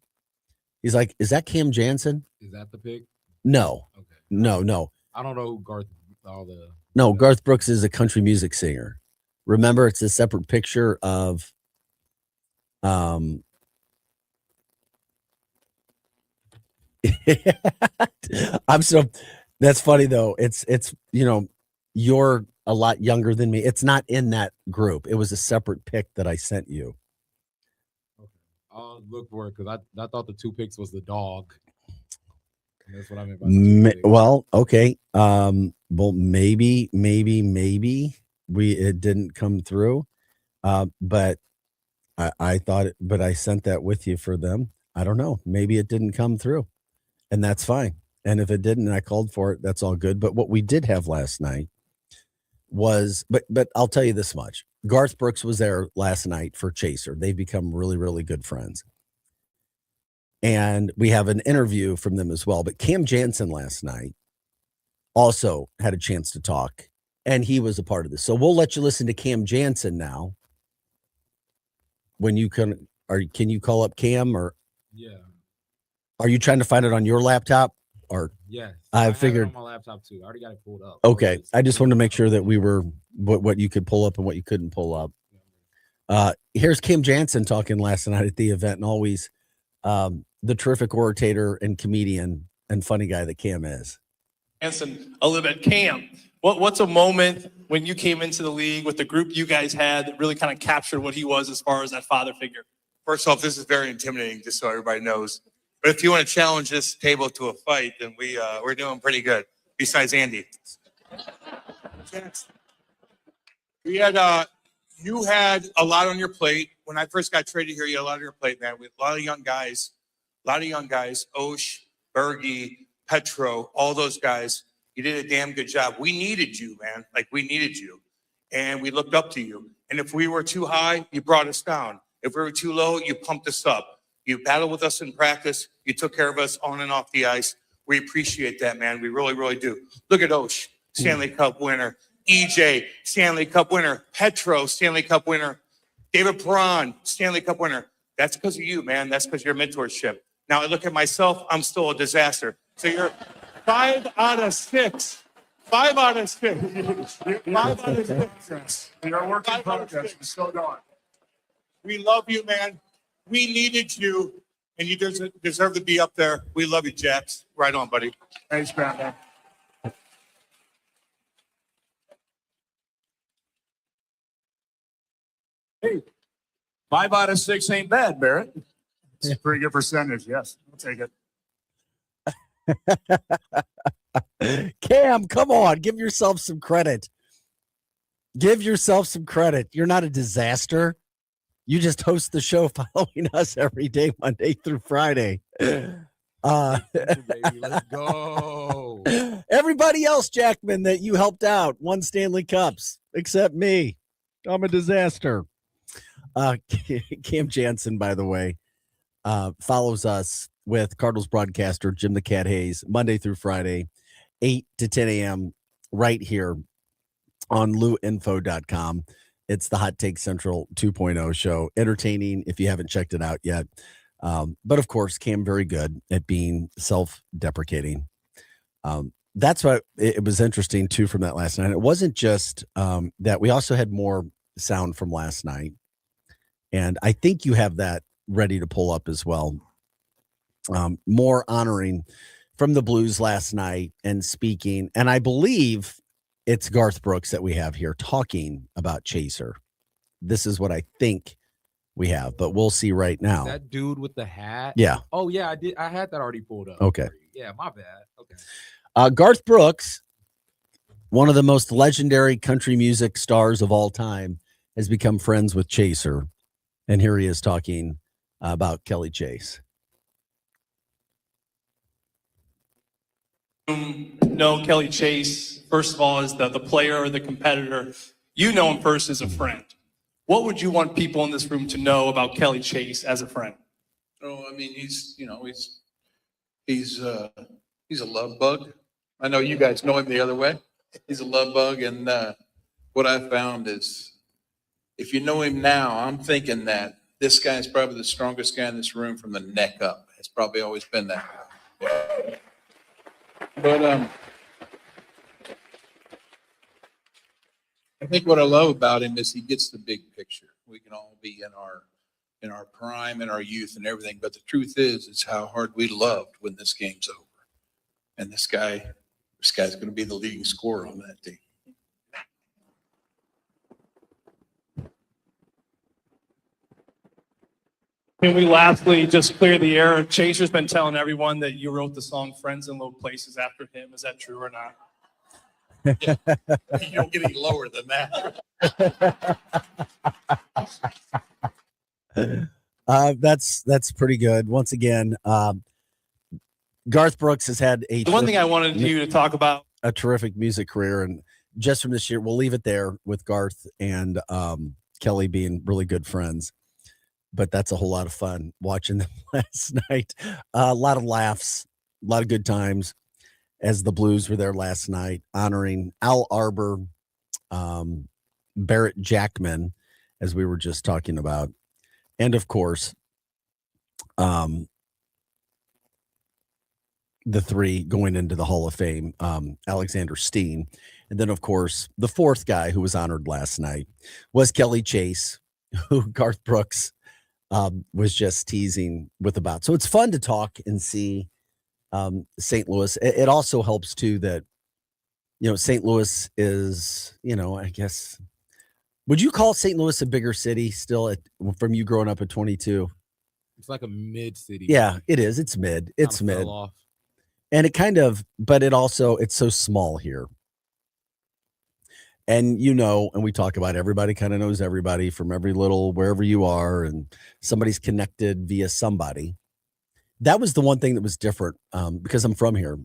He's like, is that Cam Jansen? Is that the pic? No. Okay. No. I don't know who Garth. No, Garth Brooks is a country music singer. Remember, it's a separate picture of that's funny though. It's you're a lot younger than me. It's not in that group. It was a separate pic that I sent you. I'll look for it because I thought the 2 pics was the dog. That's what I meant by the 2 pics. Well, okay. Well, maybe it didn't come through. But I thought but I sent that with you for them. I don't know. Maybe it didn't come through. And that's fine. And if it didn't, I called for it. That's all good. But what we did have last night was, but I'll tell you this much. Garth Brooks was there last night for Chaser. They've become really, really good friends. And we have an interview from them as well. But Cam Jansen last night also had a chance to talk, and he was a part of this. So we'll let you listen to Cam Jansen now. When you can you call up Cam, or are you trying to find it on your laptop? Or yes, I figured have it on my laptop too. I already got it pulled up. Okay, I just wanted to make sure that we were what you could pull up and what you couldn't pull up. Here's Cam Jansen talking last night at the event, and always the terrific orator and comedian and funny guy that Cam is. Jansen, a little bit. Cam, what's a moment when you came into the league with the group you guys had that really kind of captured what he was as far as that father figure? First off, this is very intimidating, just so everybody knows. But if you want to challenge this table to a fight, then we're doing pretty good. Besides Andy, you had a lot on your plate when I first got traded here. You had a lot on your plate, man. With a lot of young guys, Osh, Berge, Petro, all those guys. You did a damn good job. We needed you, man. Like, we needed you, and we looked up to you. And if we were too high, you brought us down. If we were too low, you pumped us up. You battled with us in practice. You took care of us on and off the ice. We appreciate that, man. We really, really do. Look at Osh, Stanley Cup winner. EJ, Stanley Cup winner. Petro, Stanley Cup winner. David Perron, Stanley Cup winner. That's because of you, man. That's because of your mentorship. Now I look at myself, I'm still a disaster. So you're 5 out of 6. 5 out of 6. 5 out of 6. You're a work in progress. We're still going. We love you, man. We needed you, and you deserve to be up there. We love you, Jax. Right on, buddy. Thanks, man. Hey, 5 out of 6 ain't bad, Barrett. It's a pretty good percentage. Yes, I'll take it. Cam, come on, give yourself some credit. Give yourself some credit. You're not a disaster. You just host the show following us every day, Monday through Friday. Baby, let's go. Everybody else, Jackman, that you helped out won Stanley Cups, except me. I'm a disaster. Cam Jansen, by the way, follows us with Cardinals broadcaster Jim the Cat Hayes, Monday through Friday, 8 to 10 a.m. right here on luinfo.com. It's the Hot Take Central 2.0 show. Entertaining if you haven't checked it out yet. But of course, Cam very good at being self-deprecating. That's why it was interesting too from that last night. It wasn't just that we also had more sound from last night. And I think you have that ready to pull up as well. More honoring from the Blues last night and speaking. And I believe it's Garth Brooks that we have here talking about Chaser. This is what I think we have, but we'll see right now. That dude with the hat? Yeah. Oh, yeah, I did. I had that already pulled up. Okay. Yeah, my bad. Okay. Garth Brooks, one of the most legendary country music stars of all time, has become friends with Chaser. And here he is talking about Kelly Chase. Know Kelly Chase, first of all, as the player or the competitor. You know him first as a friend. What would you want people in this room to know about Kelly Chase as a friend? Oh, I mean, he's a love bug. I know you guys know him the other way. He's a love bug, and what I found is, if you know him now, I'm thinking that this guy is probably the strongest guy in this room from the neck up. It's probably always been that way. But I think what I love about him is he gets the big picture. We can all be in our prime, in our youth, and everything. But the truth is how hard we loved when this game's over. And this guy's going to be the leading scorer on that team. Can we lastly just clear the air? Chaser's been telling everyone that you wrote the song Friends in Low Places after him. Is that true or not? You don't get any lower than that. That's pretty good. Once again, Garth Brooks has had The one thing I wanted you to talk about. A terrific music career. And just from this year, we'll leave it there with Garth and Kelly being really good friends. But that's a whole lot of fun watching them last night. A lot of laughs, a lot of good times as the Blues were there last night, honoring Al Arbor, Barrett Jackman, as we were just talking about. And of course, the three going into the Hall of Fame, Alexander Steen. And then, of course, the fourth guy who was honored last night was Kelly Chase, who Garth Brooks was just teasing with about. So it's fun to talk and see St. Louis. It also helps too that, St. Louis is, I guess, would you call St. Louis a bigger city still from you growing up at 22? It's like a mid city. Yeah, it is. It's mid. It's Kinda mid. fell off. And but it's so small here. And and we talk about everybody kind of knows everybody from every little, wherever you are, and somebody's connected via somebody. That was the one thing that was different because I'm from here.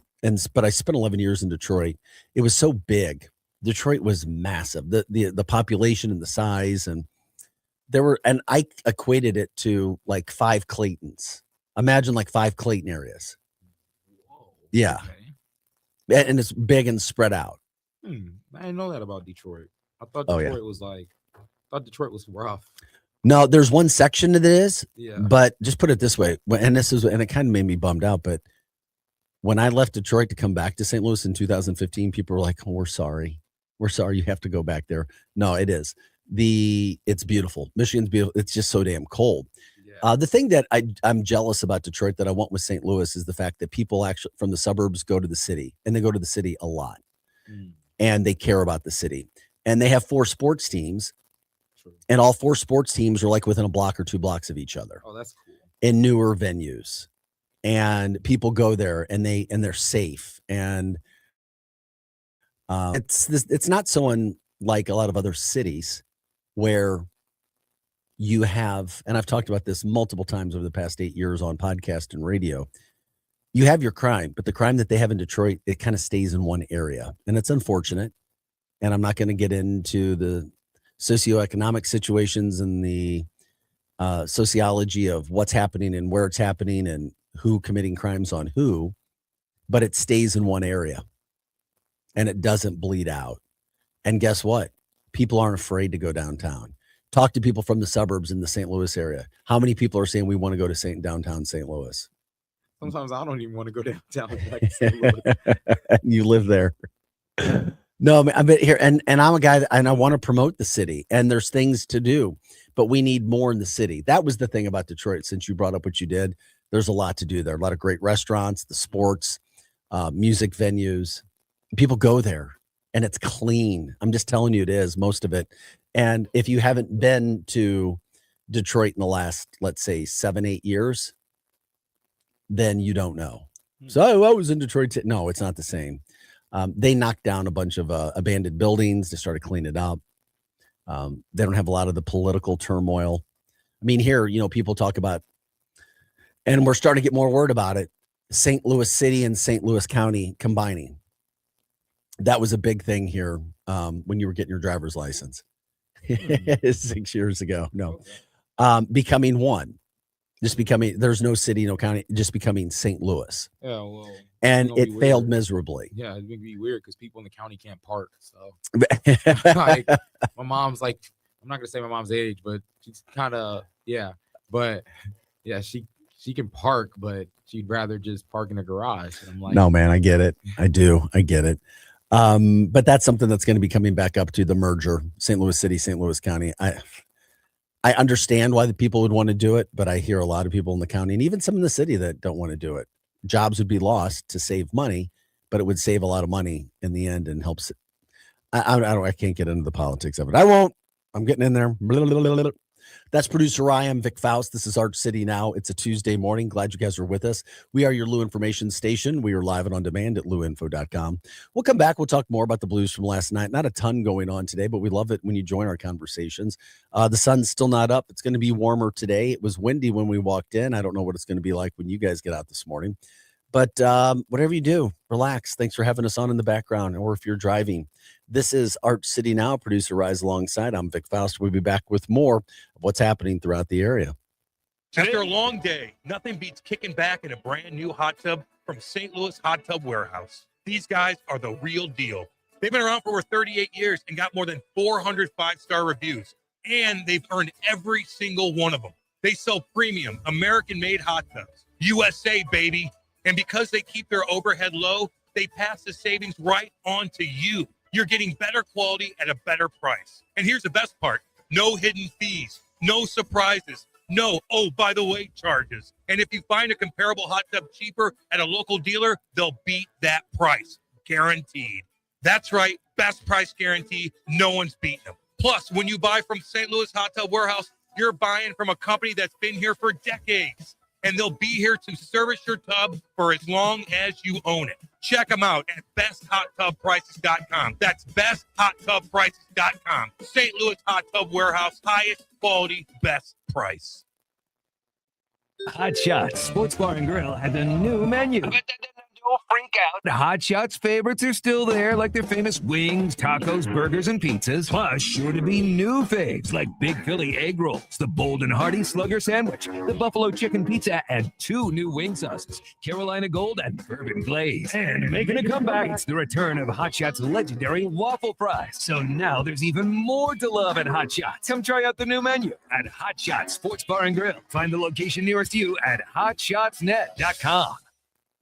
But I spent 11 years in Detroit. It was so big. Detroit was massive. The population and the size, and I equated it to like 5 Claytons. Imagine like 5 Clayton areas. Whoa, Yeah. okay. And it's big and spread out. I didn't know that about Detroit. I thought Oh, yeah. Detroit was rough. No, there's one section that is, Yeah. but just put it this way, and it kind of made me bummed out, but when I left Detroit to come back to St. Louis in 2015, people were like, "Oh, we're sorry. We're sorry you have to go back there." No, it is. It's beautiful. Michigan's beautiful. It's just so damn cold. The thing that I'm jealous about Detroit that I want with St. Louis is the fact that people actually from the suburbs go to the city, and they go to the city a lot. And they care about the city. And they have 4 sports teams. True. And all 4 sports teams are like within a block or 2 blocks of each other. Oh, that's cool. In newer venues. And people go there and they're safe. And it's not so unlike a lot of other cities where you have, and I've talked about this multiple times over the past 8 years on podcast and radio. You have your crime, but the crime that they have in Detroit, it kind of stays in one area. And it's unfortunate. And I'm not going to get into the socioeconomic situations and the sociology of what's happening and where it's happening and who committing crimes on who, but it stays in one area and it doesn't bleed out. And guess what? People aren't afraid to go downtown. Talk to people from the suburbs in the St. Louis area. How many people are saying we want to go to downtown St. Louis? Sometimes I don't even want to go downtown. Like St. Louis. You live there. No, I mean here, and I'm a guy and I want to promote the city, and there's things to do, but we need more in the city. That was the thing about Detroit. Since you brought up what you did, there's a lot to do there. A lot of great restaurants, the sports, music venues. People go there, and it's clean. I'm just telling you, it is most of it. And if you haven't been to Detroit in the last, let's say, 7-8 years, then you don't know. So I was in Detroit. No, it's not the same. They knocked down a bunch of abandoned buildings. They started cleaning it up. They don't have a lot of the political turmoil. I mean, here, people talk about, and we're starting to get more word about it, St. Louis City and St. Louis County combining. That was a big thing here when you were getting your driver's license 6 years ago. No, becoming one. There's no city, no county, just becoming St. Louis. Yeah, well, And it's gonna it be failed weird. miserably. Yeah, it's gonna be weird because people in the county can't park. So, like, my mom's like, I'm not gonna say my mom's age, but she's kind of but yeah, she can park, but she'd rather just park in a garage. And I'm like, No, man, I get it. I do. I get it. But that's something that's going to be coming back up to the merger, St. Louis City, St. Louis County. I understand why the people would want to do it, but I hear a lot of people in the county and even some in the city that don't want to do it. Jobs would be lost to save money, but it would save a lot of money in the end and helps. I can't get into the politics of it. I won't. I'm getting in there. Blah, blah, blah, blah. That's producer I am Vic Faust. This is Arch City Now. It's a Tuesday morning. Glad you guys are with us. We are your Lou information station. We are live and on demand at louinfo.com. We'll come back. We'll talk more about the Blues from last night. Not a ton going on today, but we love it when you join our conversations. The sun's still not up. It's going to be warmer today. It was windy when we walked in. I don't know what it's going to be like when you guys get out this morning. But whatever you do, relax. Thanks for having us on in the background, or if you're driving. This is Arch City Now. Producer Rise alongside. I'm Vic Faust. We'll be back with more of what's happening throughout the area. After a long day, nothing beats kicking back in a brand new hot tub from St. Louis Hot Tub Warehouse. These guys are the real deal. They've been around for over 38 years and got more than 400 five-star reviews, and they've earned every single one of them. They sell premium, American-made hot tubs. USA, baby. And because they keep their overhead low, they pass the savings right on to you. You're getting better quality at a better price. And here's the best part. No hidden fees, no surprises, no, oh, by the way, charges. And if you find a comparable hot tub cheaper at a local dealer, they'll beat that price. Guaranteed. That's right. Best price guarantee. No one's beating them. Plus, when you buy from St. Louis Hot Tub Warehouse, you're buying from a company that's been here for decades. And they'll be here to service your tub for as long as you own it. Check them out at besthot-tub-prices.com. That's besthot-tub-prices.com. St. Louis Hot Tub Warehouse, highest quality, best price. Hot Shots Sports Bar and Grill has a new menu. Don't freak out. The Hot Shots favorites are still there, like their famous wings, tacos, burgers, and pizzas. Plus, sure to be new faves like Big Philly egg rolls, the Bold and Hearty Slugger sandwich, the Buffalo chicken pizza, and 2 new wing sauces, Carolina Gold and Bourbon Glaze. And making a comeback, it's the return of Hot Shots' legendary waffle fries. So now there's even more to love at Hot Shots. Come try out the new menu at Hot Shots Sports Bar and Grill. Find the location nearest you at hotshotsnet.com.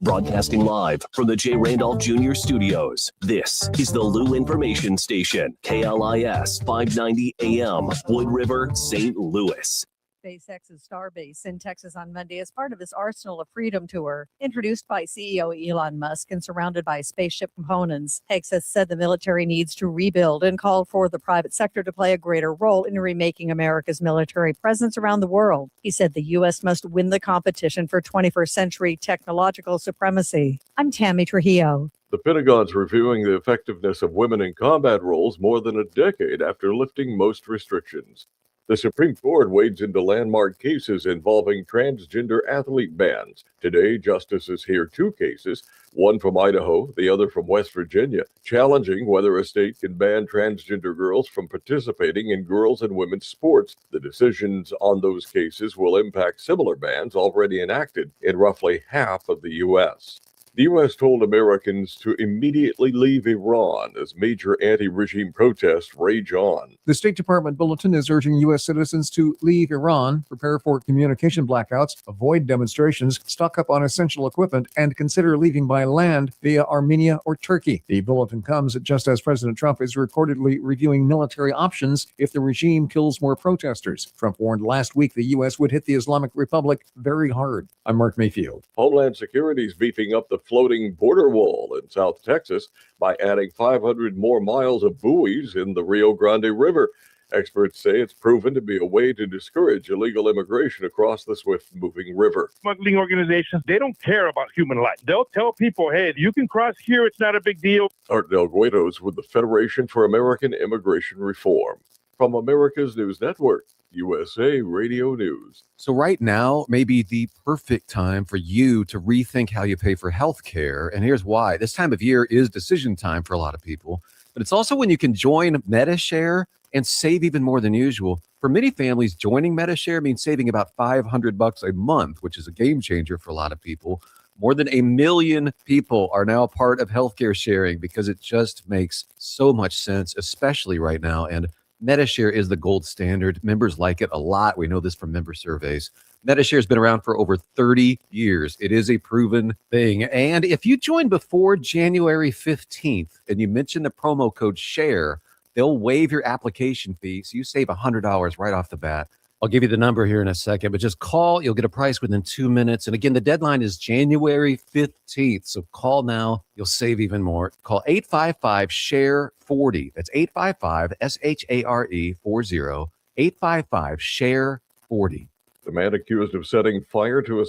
Broadcasting live from the J. Randolph Jr. Studios, this is the Lou Information Station, KLIS 590 AM, Wood River, St. Louis. SpaceX's Starbase in Texas on Monday as part of his Arsenal of Freedom tour. Introduced by CEO Elon Musk and surrounded by spaceship components, Texas said the military needs to rebuild and called for the private sector to play a greater role in remaking America's military presence around the world. He said the U.S. must win the competition for 21st century technological supremacy. I'm Tammy Trujillo. The Pentagon's reviewing the effectiveness of women in combat roles more than a decade after lifting most restrictions. The Supreme Court wades into landmark cases involving transgender athlete bans. Today, justices hear 2 cases, one from Idaho, the other from West Virginia, challenging whether a state can ban transgender girls from participating in girls' and women's sports. The decisions on those cases will impact similar bans already enacted in roughly half of the U.S. The U.S. told Americans to immediately leave Iran as major anti-regime protests rage on. The State Department bulletin is urging U.S. citizens to leave Iran, prepare for communication blackouts, avoid demonstrations, stock up on essential equipment, and consider leaving by land via Armenia or Turkey. The bulletin comes just as President Trump is reportedly reviewing military options if the regime kills more protesters. Trump warned last week the U.S. would hit the Islamic Republic very hard. I'm Mark Mayfield. Homeland Security is beefing up the floating border wall in South Texas by adding 500 more miles of buoys in the Rio Grande River. Experts say it's proven to be a way to discourage illegal immigration across the swift-moving river. Smuggling organizations, they don't care about human life. They'll tell people, hey, you can cross here, it's not a big deal. Art Del Guedos with the Federation for American Immigration Reform. From America's News Network, USA Radio News. So right now may be the perfect time for you to rethink how you pay for health care. And here's why. This time of year is decision time for a lot of people. But it's also when you can join MediShare and save even more than usual. For many families, joining MediShare means saving about $500 a month, which is a game changer for a lot of people. More than 1 million people are now part of healthcare sharing because it just makes so much sense, especially right now. And MediShare is the gold standard. Members like it a lot. We know this from member surveys. MediShare has been around for over 30 years. It is a proven thing. And if you join before January 15th and you mention the promo code SHARE, they'll waive your application fee, so you save $100 right off the bat. I'll give you the number here in a second, but just call. You'll get a price within 2 minutes. And again, the deadline is January 15th. So call now. You'll save even more. Call 855-SHARE-40. That's 855-SHARE-40. 855-SHARE-40. The man accused of setting fire to a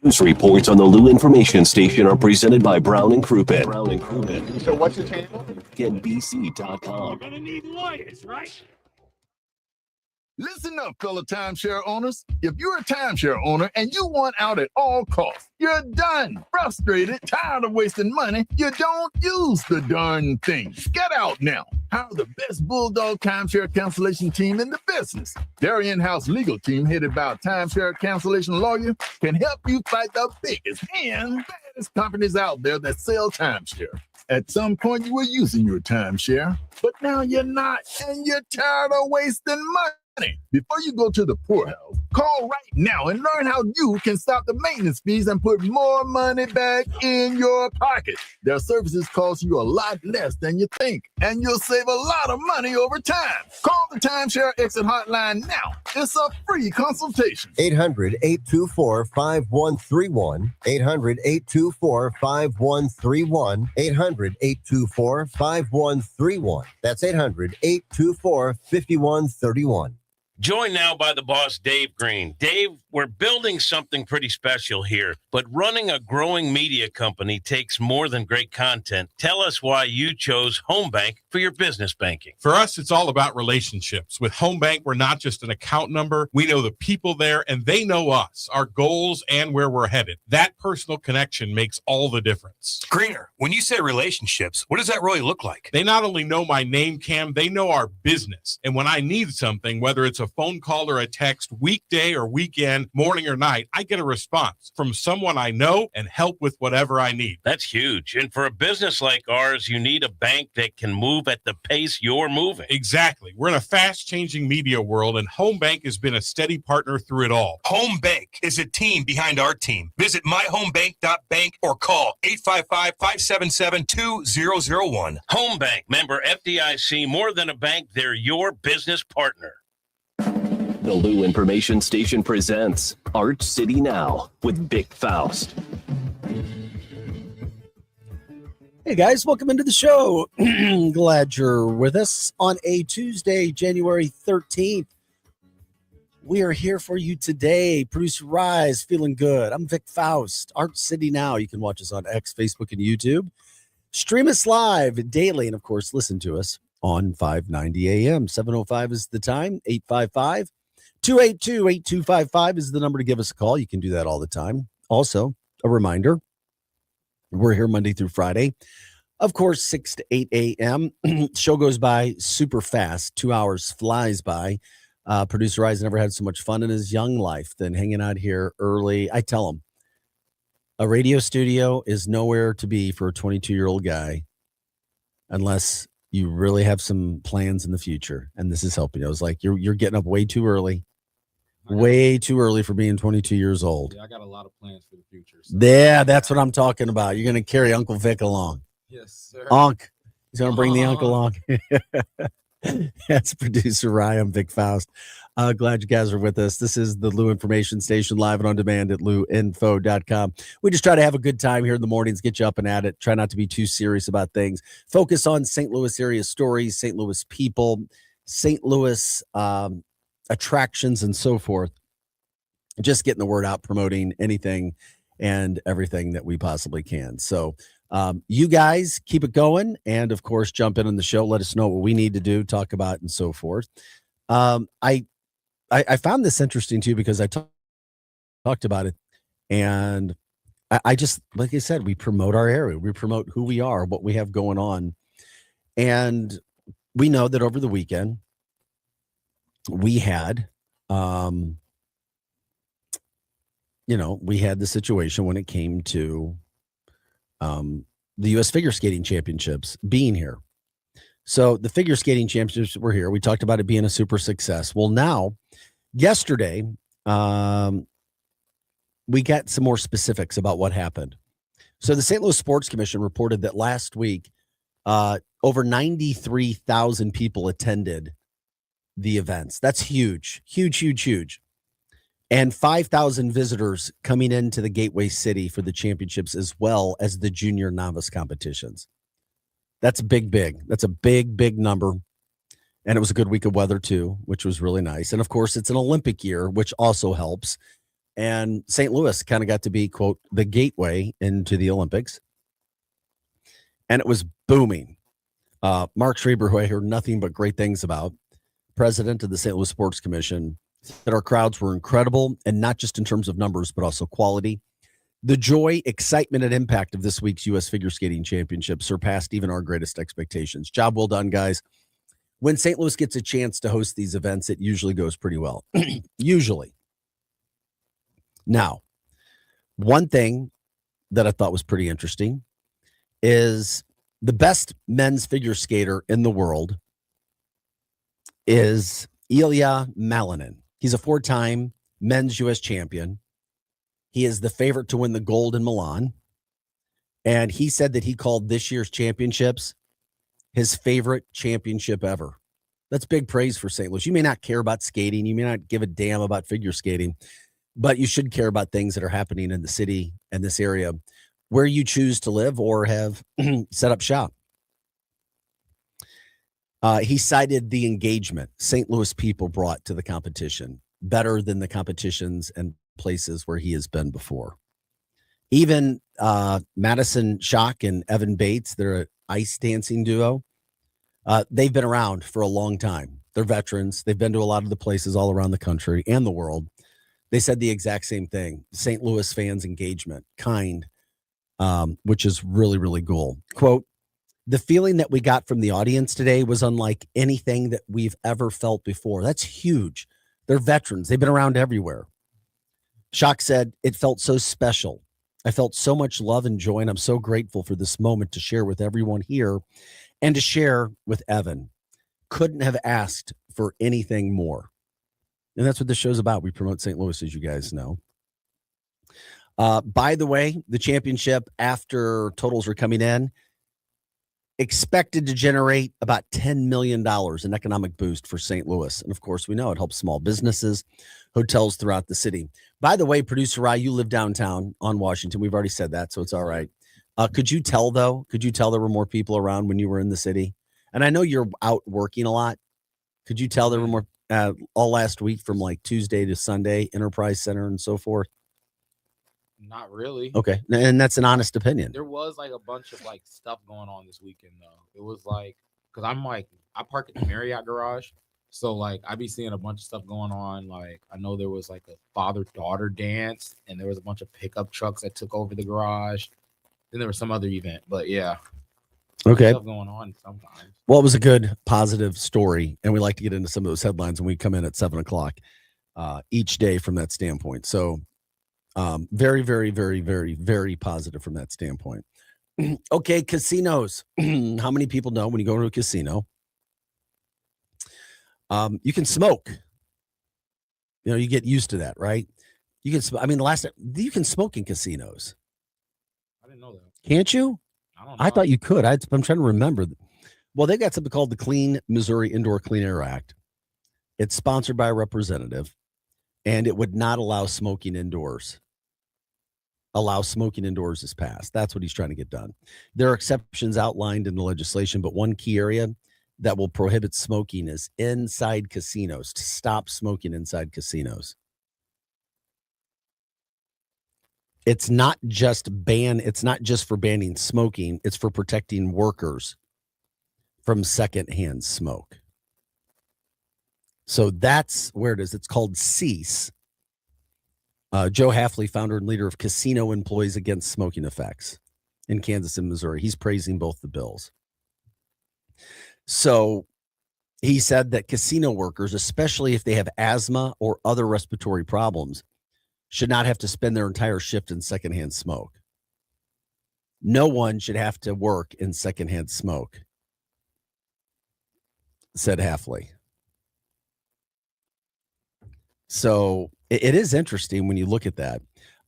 News reports on the Lou Information Station are presented by Brown and Crouppen. Brown and Crouppen. So what's your channel? GetBC.com. You're gonna need lawyers, right? Listen up, fellow timeshare owners. If you're a timeshare owner and you want out at all costs, you're done, frustrated, tired of wasting money, you don't use the darn thing. Get out now. Hire the best Bulldog timeshare cancellation team in the business. Their in-house legal team, headed by a timeshare cancellation lawyer, can help you fight the biggest and baddest companies out there that sell timeshare. At some point, you were using your timeshare, but now you're not, and you're tired of wasting money. Before you go to the poorhouse, call right now and learn how you can stop the maintenance fees and put more money back in your pocket. Their services cost you a lot less than you think, and you'll save a lot of money over time. Call the Timeshare Exit Hotline now. It's a free consultation. 800-824-5131. 800-824-5131. 800-824-5131. That's 800-824-5131. Joined now by the boss, Dave Green. Dave, we're building something pretty special here, but running a growing media company takes more than great content. Tell us why you chose Home Bank for your business banking. For us, it's all about relationships. With Home Bank, we're not just an account number. We know the people there, and they know us, our goals, and where we're headed. That personal connection makes all the difference. Greener, when you say relationships, what does that really look like? They not only know my name, Cam, they know our business. And when I need something, whether it's a phone call or a text, weekday or weekend, morning or night, I get a response from someone I know and help with whatever I need. That's huge. And for a business like ours, you need a bank that can move at the pace you're moving. Exactly. We're in a fast-changing media world, and Home Bank has been a steady partner through it all. Home Bank is a team behind our team. Visit myhomebank.bank or call 855-577-2001. Home Bank, member FDIC, more than a bank, they're your business partner. The Lou Information Station presents Art City Now with Vic Faust. Hey guys, welcome into the show. Glad you're with us on a Tuesday, January 13th. We are here for you today. Producer Rise, feeling good. I'm Vic Faust. Art City Now. You can watch us on X, Facebook, and YouTube. Stream us live daily, and of course, listen to us on 590 AM. 7:05 is the time. 855-282-8255 is the number to give us a call. You can do that all the time. Also, a reminder, we're here Monday through Friday. Of course, 6 to 8 a.m. Show goes by super fast. 2 hours flies by. Producer Rise never had so much fun in his young life than hanging out here early. I tell him, a radio studio is nowhere to be for a 22-year-old guy unless you really have some plans in the future. And this is helping. I was like, you're getting up way too early. Way too early for being 22 years old. Yeah, I got a lot of plans for the future. So. Yeah, that's what I'm talking about. You're going to carry Uncle Vic along. Yes, sir. Unc. He's going to bring the uncle along. That's producer Ryan, Vic Faust. Glad you guys are with us. This is the Lou Information Station, live and on demand at louinfo.com. We just try to have a good time here in the mornings, get you up and at it. Try not to be too serious about things. Focus on St. Louis area stories, St. Louis people, St. Louis attractions, and so forth. Just getting the word out, promoting anything and everything that we possibly can. So you guys keep it going, and of course jump in on the show. Let us know what we need to do, talk about, and so forth. I found this interesting too because I talked about it, and I just, like I said, we promote our area, we promote who we are, what we have going on, and we know that over the weekend we had, we had the situation when it came to the U.S. Figure Skating Championships being here. So the Figure Skating Championships were here. We talked about it being a super success. Well, now, yesterday, we got some more specifics about what happened. So the St. Louis Sports Commission reported that last week, over 93,000 people attended the events. That's huge, huge, huge, huge. And 5,000 visitors coming into the Gateway City for the championships as well as the junior novice competitions. That's big, big. That's a big, big number. And it was a good week of weather too, which was really nice. And of course, it's an Olympic year, which also helps. And St. Louis kind of got to be, quote, the gateway into the Olympics. And it was booming. Mark Schreiber, who I heard nothing but great things about, president of the St. Louis Sports Commission, said our crowds were incredible, and not just in terms of numbers, but also quality. The joy, excitement, and impact of this week's U.S. Figure Skating Championship surpassed even our greatest expectations. Job well done, guys. When St. Louis gets a chance to host these events, it usually goes pretty well. Usually. Now, one thing that I thought was pretty interesting is the best men's figure skater in the world is Ilya Malinin. He's a 4-time men's U.S. champion. He is the favorite to win the gold in Milan. And he said that he called this year's championships his favorite championship ever. That's big praise for St. Louis. You may not care about skating. You may not give a damn about figure skating, but you should care about things that are happening in the city and this area where you choose to live or have set up shop. He cited the engagement St. Louis people brought to the competition better than the competitions and places where he has been before. Even Madison Schock and Evan Bates, they're an ice dancing duo. They've been around for a long time. They're veterans. They've been to a lot of the places all around the country and the world. They said the exact same thing. St. Louis fans' engagement, kind, which is really, really cool. Quote, the feeling that we got from the audience today was unlike anything that we've ever felt before. That's huge. They're veterans. They've been around everywhere. Schock said, it felt so special. I felt so much love and joy, and I'm so grateful for this moment to share with everyone here and to share with Evan. Couldn't have asked for anything more. And that's what this show's about. We promote St. Louis, as you guys know. By the way, the championship, after totals are coming in, expected to generate about $10 million in economic boost for St. Louis. And of course, we know it helps small businesses, hotels throughout the city. By the way, producer Rye, you live downtown on Washington. We've already said that, so it's all right. Could you tell there were more people around when you were in the city? And I know you're out working a lot. Could you tell there were more all last week from like Tuesday to Sunday, Enterprise Center and so forth? Not really. Okay. And that's an honest opinion. There was like a bunch of like stuff going on this weekend though. It was like, because I'm like, I park at the Marriott garage. So like I be seeing a bunch of stuff going on. Like I know there was like a father-daughter dance and there was a bunch of pickup trucks that took over the garage. Then there was some other event, but yeah. Okay. Stuff going on sometimes. Well, it was a good, positive story. And we like to get into some of those headlines when we come in at 7:00 each day from that standpoint. So very, very, very, very, very positive from that standpoint. Okay, casinos. How many people know when you go to a casino, you can smoke? You know, you get used to that, right? You can. I mean, you can smoke in casinos. I didn't know that. Can't you? I thought you could. I'm trying to remember. Well, they got something called the Clean Missouri Indoor Clean Air Act. It's sponsored by a representative, and it would not allow smoking indoors. Allow smoking indoors is passed. That's what he's trying to get done. There are exceptions outlined in the legislation, but one key area that will prohibit smoking is inside casinos, to stop smoking inside casinos. It's not just for banning smoking, it's for protecting workers from secondhand smoke. So that's where it is. It's called CEASE. Joe Hafley, founder and leader of Casino Employees Against Smoking Effects in Kansas and Missouri. He's praising both the bills. So He said that casino workers, especially if they have asthma or other respiratory problems, should not have to spend their entire shift in secondhand smoke. No one should have to work in secondhand smoke, said Halfley. So it is interesting when you look at that.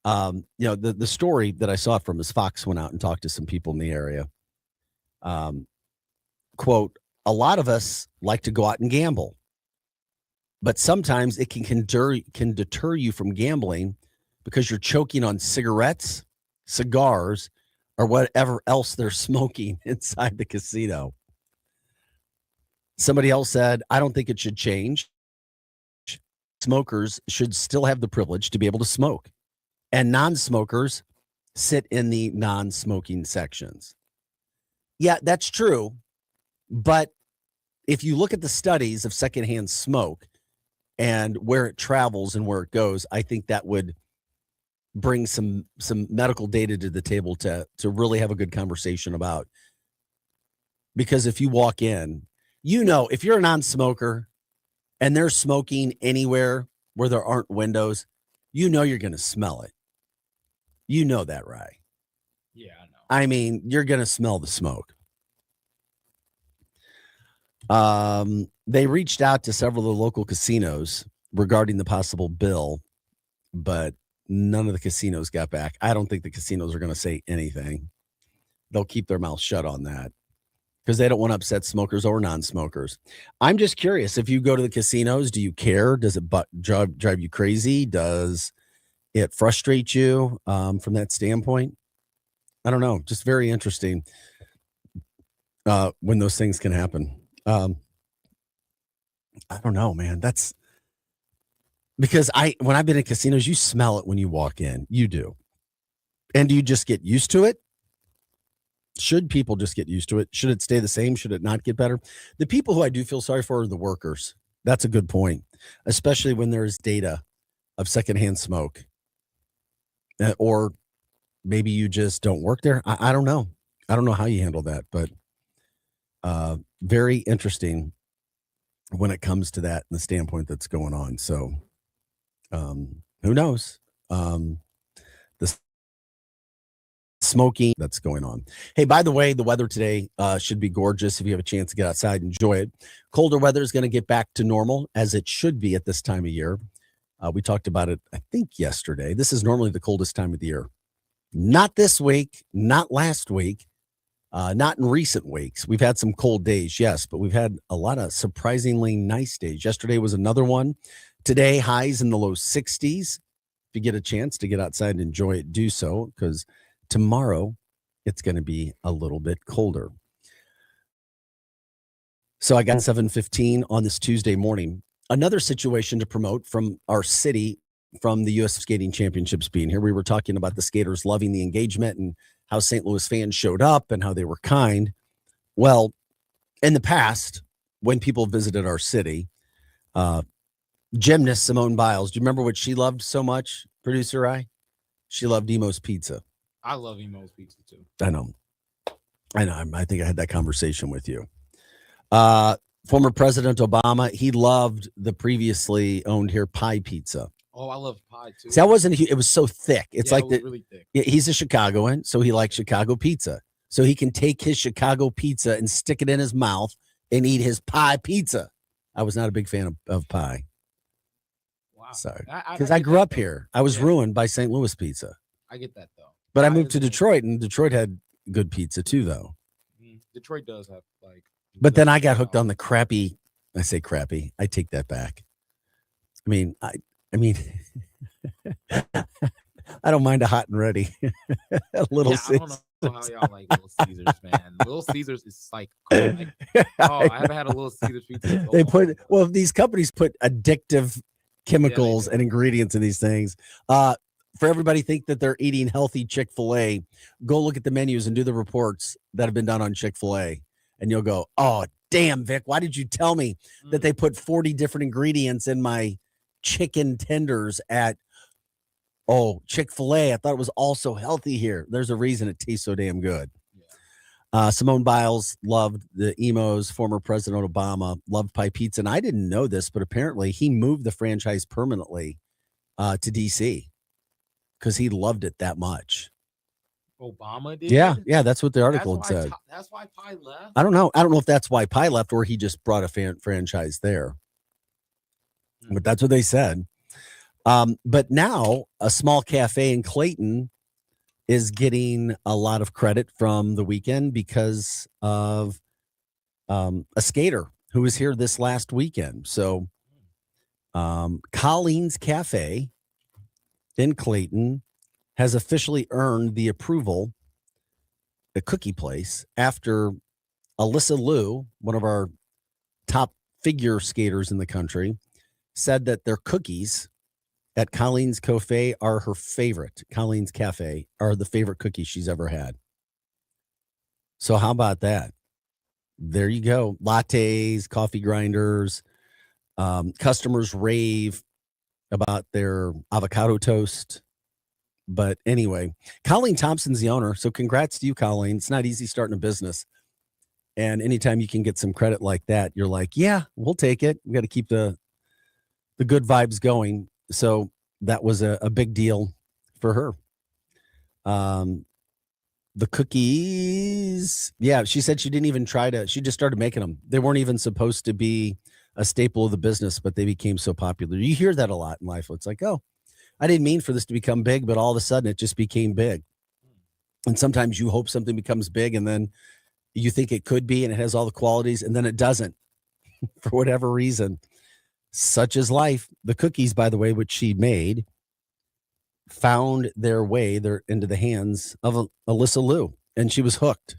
The story that I saw from is Fox went out and talked to some people in the area. Quote, a lot of us like to go out and gamble, but sometimes it can deter you from gambling because you're choking on cigarettes, cigars, or whatever else they're smoking inside the casino. Somebody else said, I don't think it should change. Smokers should still have the privilege to be able to smoke, and non-smokers sit in the non-smoking sections. Yeah, that's true. But if you look at the studies of secondhand smoke and where it travels and where it goes, I think that would bring some medical data to the table to really have a good conversation about. Because if you walk in, if you're a non-smoker and they're smoking anywhere where there aren't windows, you're going to smell it. You know that, right? Yeah, I know. I mean, you're going to smell the smoke. They reached out to several of the local casinos regarding the possible bill, but none of the casinos got back. I don't think the casinos are going to say anything. They'll keep their mouth shut on that because they don't want to upset smokers or non-smokers. I'm just curious, if you go to the casinos, do you care? Does it drive you crazy? Does it frustrate you from that standpoint? I don't know. Just very interesting when those things can happen. I don't know, man. That's because when I've been in casinos, you smell it when you walk in. You do. And do you just get used to it? Should people just get used to it? Should it stay the same? Should it not get better? The people who I do feel sorry for are the workers. That's a good point, especially when there's data of secondhand smoke. Or maybe you just don't work there. I don't know. I don't know how you handle that, but very interesting when it comes to that and the standpoint that's going on. So who knows? The smoking that's going on. Hey, by the way, the weather today should be gorgeous. If you have a chance to get outside, enjoy it. Colder weather is going to get back to normal as it should be at this time of year. We talked about it, I think, yesterday. This is normally the coldest time of the year. Not this week, not last week, not in recent weeks. We've had some cold days, yes, but we've had a lot of surprisingly nice days. Yesterday was another one. Today, highs in the low 60s. If you get a chance to get outside and enjoy it, do so, because tomorrow it's going to be a little bit colder. So I got 7:15 on this Tuesday morning. Another situation to promote from our city, from the U.S. Skating Championships being here. We were talking about the skaters loving the engagement and how St. Louis fans showed up and how they were kind. Well, in the past, when people visited our city, gymnast Simone Biles, do you remember what she loved so much, producer I? She loved Emo's Pizza. I love Emo's Pizza too. I know. I think I had that conversation with you. Former President Obama, he loved the previously owned here pie pizza. Oh, I love pie too. See, that wasn't, it was so thick. It's Yeah, like it was the, really thick. he's a Chicagoan, so he likes Chicago pizza. So he can take his Chicago pizza and stick it in his mouth and eat his pie pizza. I was not a big fan of pie. Wow. Sorry. I Because get I grew that, up though. here. I was ruined by St. Louis pizza. I get that though. But I Pie moved is to amazing. Detroit, and Detroit had good pizza too, though. Detroit does have like. But then I got hooked on the crappy. I say crappy. I take that back. I mean, I don't mind a hot and ready. A little. Yeah, I don't know how y'all like Little Caesars, man. Little Caesars is like, cool. I haven't had a Little Caesars pizza. They these companies put addictive chemicals and ingredients in these things. For everybody think that they're eating healthy Chick-fil-A, go look at the menus and do the reports that have been done on Chick-fil-A. And you'll go, oh, damn, Vic, why did you tell me that they put 40 different ingredients in my chicken tenders at Chick-fil-A? I thought it was also healthy here. There's a reason it tastes so damn good. Simone Biles loved the emos. Former President Obama loved pie pizza. And I didn't know this, but apparently he moved the franchise permanently to DC because he loved it that much. Obama did. Yeah, that's what the article had said. That's why Pie left. I don't know if that's why Pie left or he just brought a franchise there. But that's what they said. But now a small cafe in Clayton is getting a lot of credit from the weekend because of a skater who was here this last weekend. So Colleen's Cafe in Clayton has officially earned the approval, the cookie place, after Alyssa Liu, one of our top figure skaters in the country, said that their cookies at Colleen's Cafe are her favorite. Colleen's Cafe are the favorite cookies she's ever had. So how about that? There you go. Lattes, coffee grinders, customers rave about their avocado toast. But anyway, Colleen Thompson's the owner. So congrats to you, Colleen. It's not easy starting a business. And anytime you can get some credit like that, you're like, yeah, we'll take it. We got to keep the good vibes going. So that was a big deal for her. The cookies, yeah, she said she didn't even she just started making them. They weren't even supposed to be a staple of the business, but they became so popular. You hear that a lot in life. It's like, oh, I didn't mean for this to become big, but all of a sudden it just became big. And sometimes you hope something becomes big and then you think it could be and it has all the qualities and then it doesn't for whatever reason. Such is life. The cookies, by the way, which she made, found their way into the hands of Alyssa Liu, and she was hooked.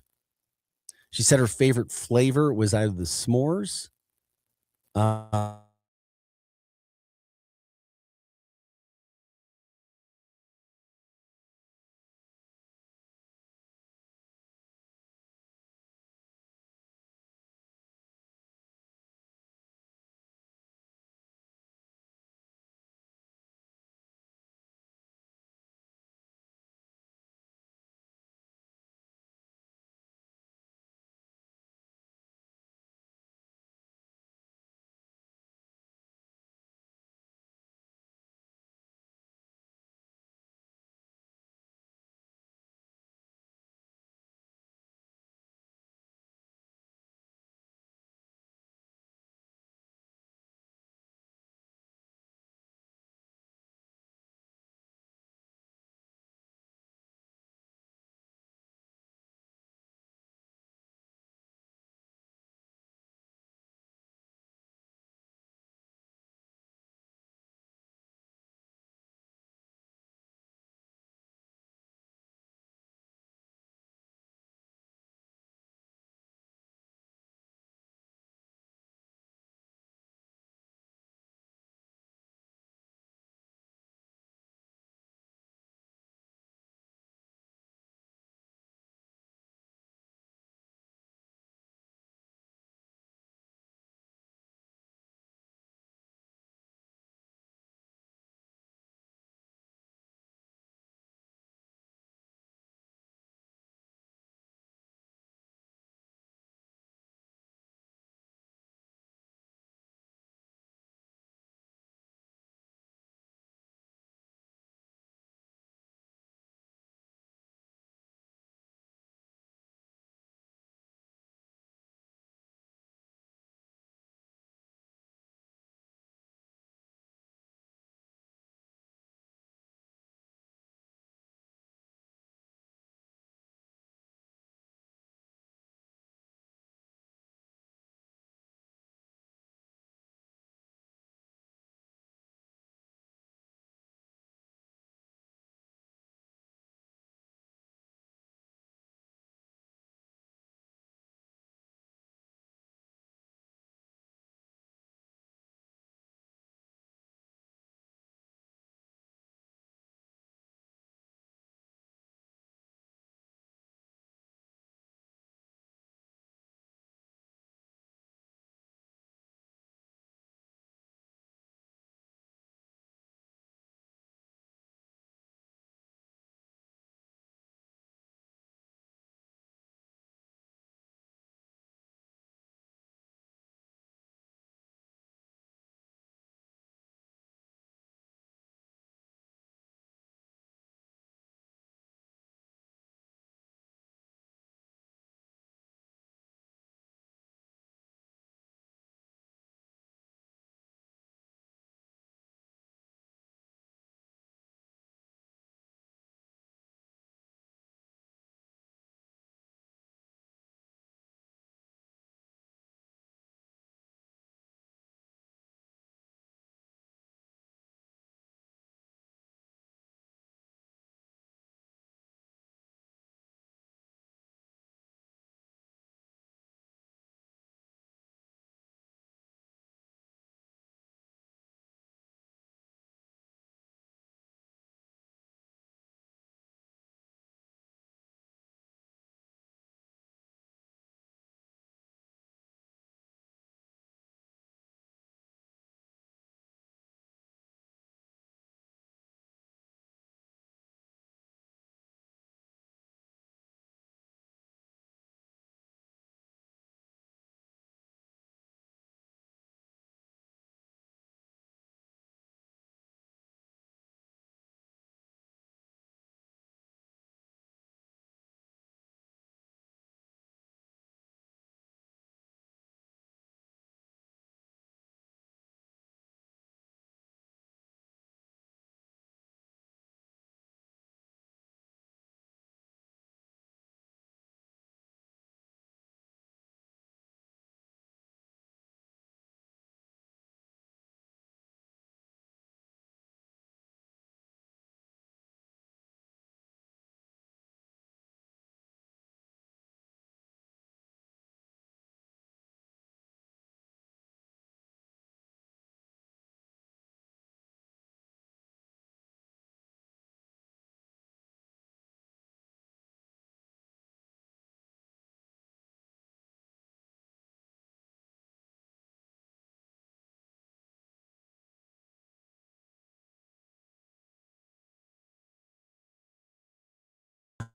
She said her favorite flavor was either the s'mores,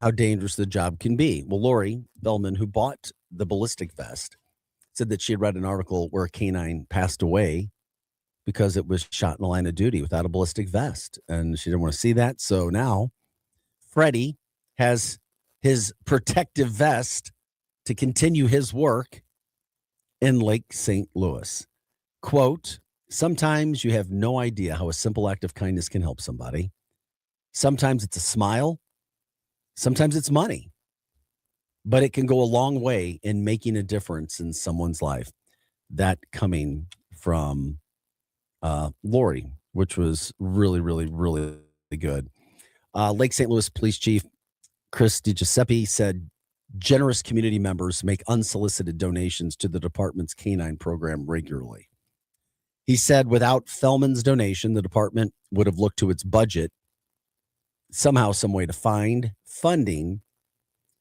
how dangerous the job can be. Well, Lori Bellman, who bought the ballistic vest, said that she had read an article where a canine passed away because it was shot in the line of duty without a ballistic vest. And she didn't want to see that. So now Freddie has his protective vest to continue his work in Lake St. Louis. Quote, sometimes you have no idea how a simple act of kindness can help somebody. Sometimes it's a smile. Sometimes it's money. But it can go a long way in making a difference in someone's life. That coming from Lori, which was really, really, really good. Lake St. Louis Police Chief Chris DiGiuseppe said generous community members make unsolicited donations to the department's canine program regularly. He said without Fellman's donation, the department would have looked to its budget somehow, some way to find funding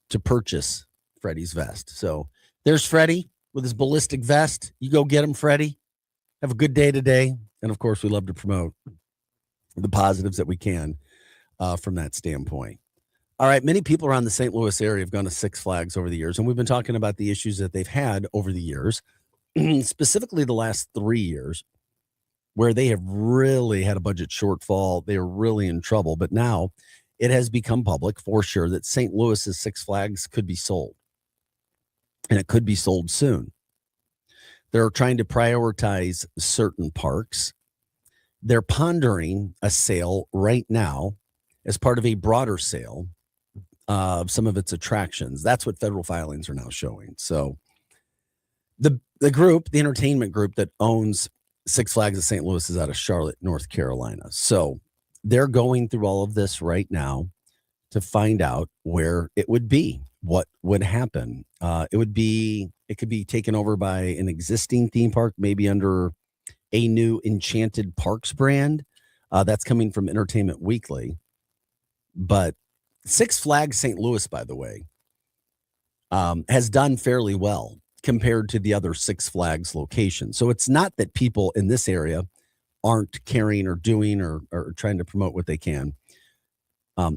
to purchase Freddie's vest. So there's Freddie with his ballistic vest. You go get him, Freddie. Have a good day today. And of course, we love to promote the positives that we can from that standpoint. All right. Many people around the St. Louis area have gone to Six Flags over the years, and we've been talking about the issues that they've had over the years, specifically the last 3 years, where they have really had a budget shortfall. They are really in trouble. But now it has become public for sure that St. Louis's Six Flags could be sold, and it could be sold soon. They're trying to prioritize certain parks. They're pondering a sale right now as part of a broader sale of some of its attractions. That's what federal filings are now showing. So the group, the entertainment group that owns Six Flags of St. Louis, is out of Charlotte, North Carolina. So they're going through all of this right now to find out where it would be, what would happen. It could be taken over by an existing theme park, maybe under a new Enchanted Parks brand. That's coming from Entertainment Weekly. But Six Flags St. Louis, by the way, has done fairly well compared to the other Six Flags locations. So it's not that people in this area aren't caring or doing or trying to promote what they can.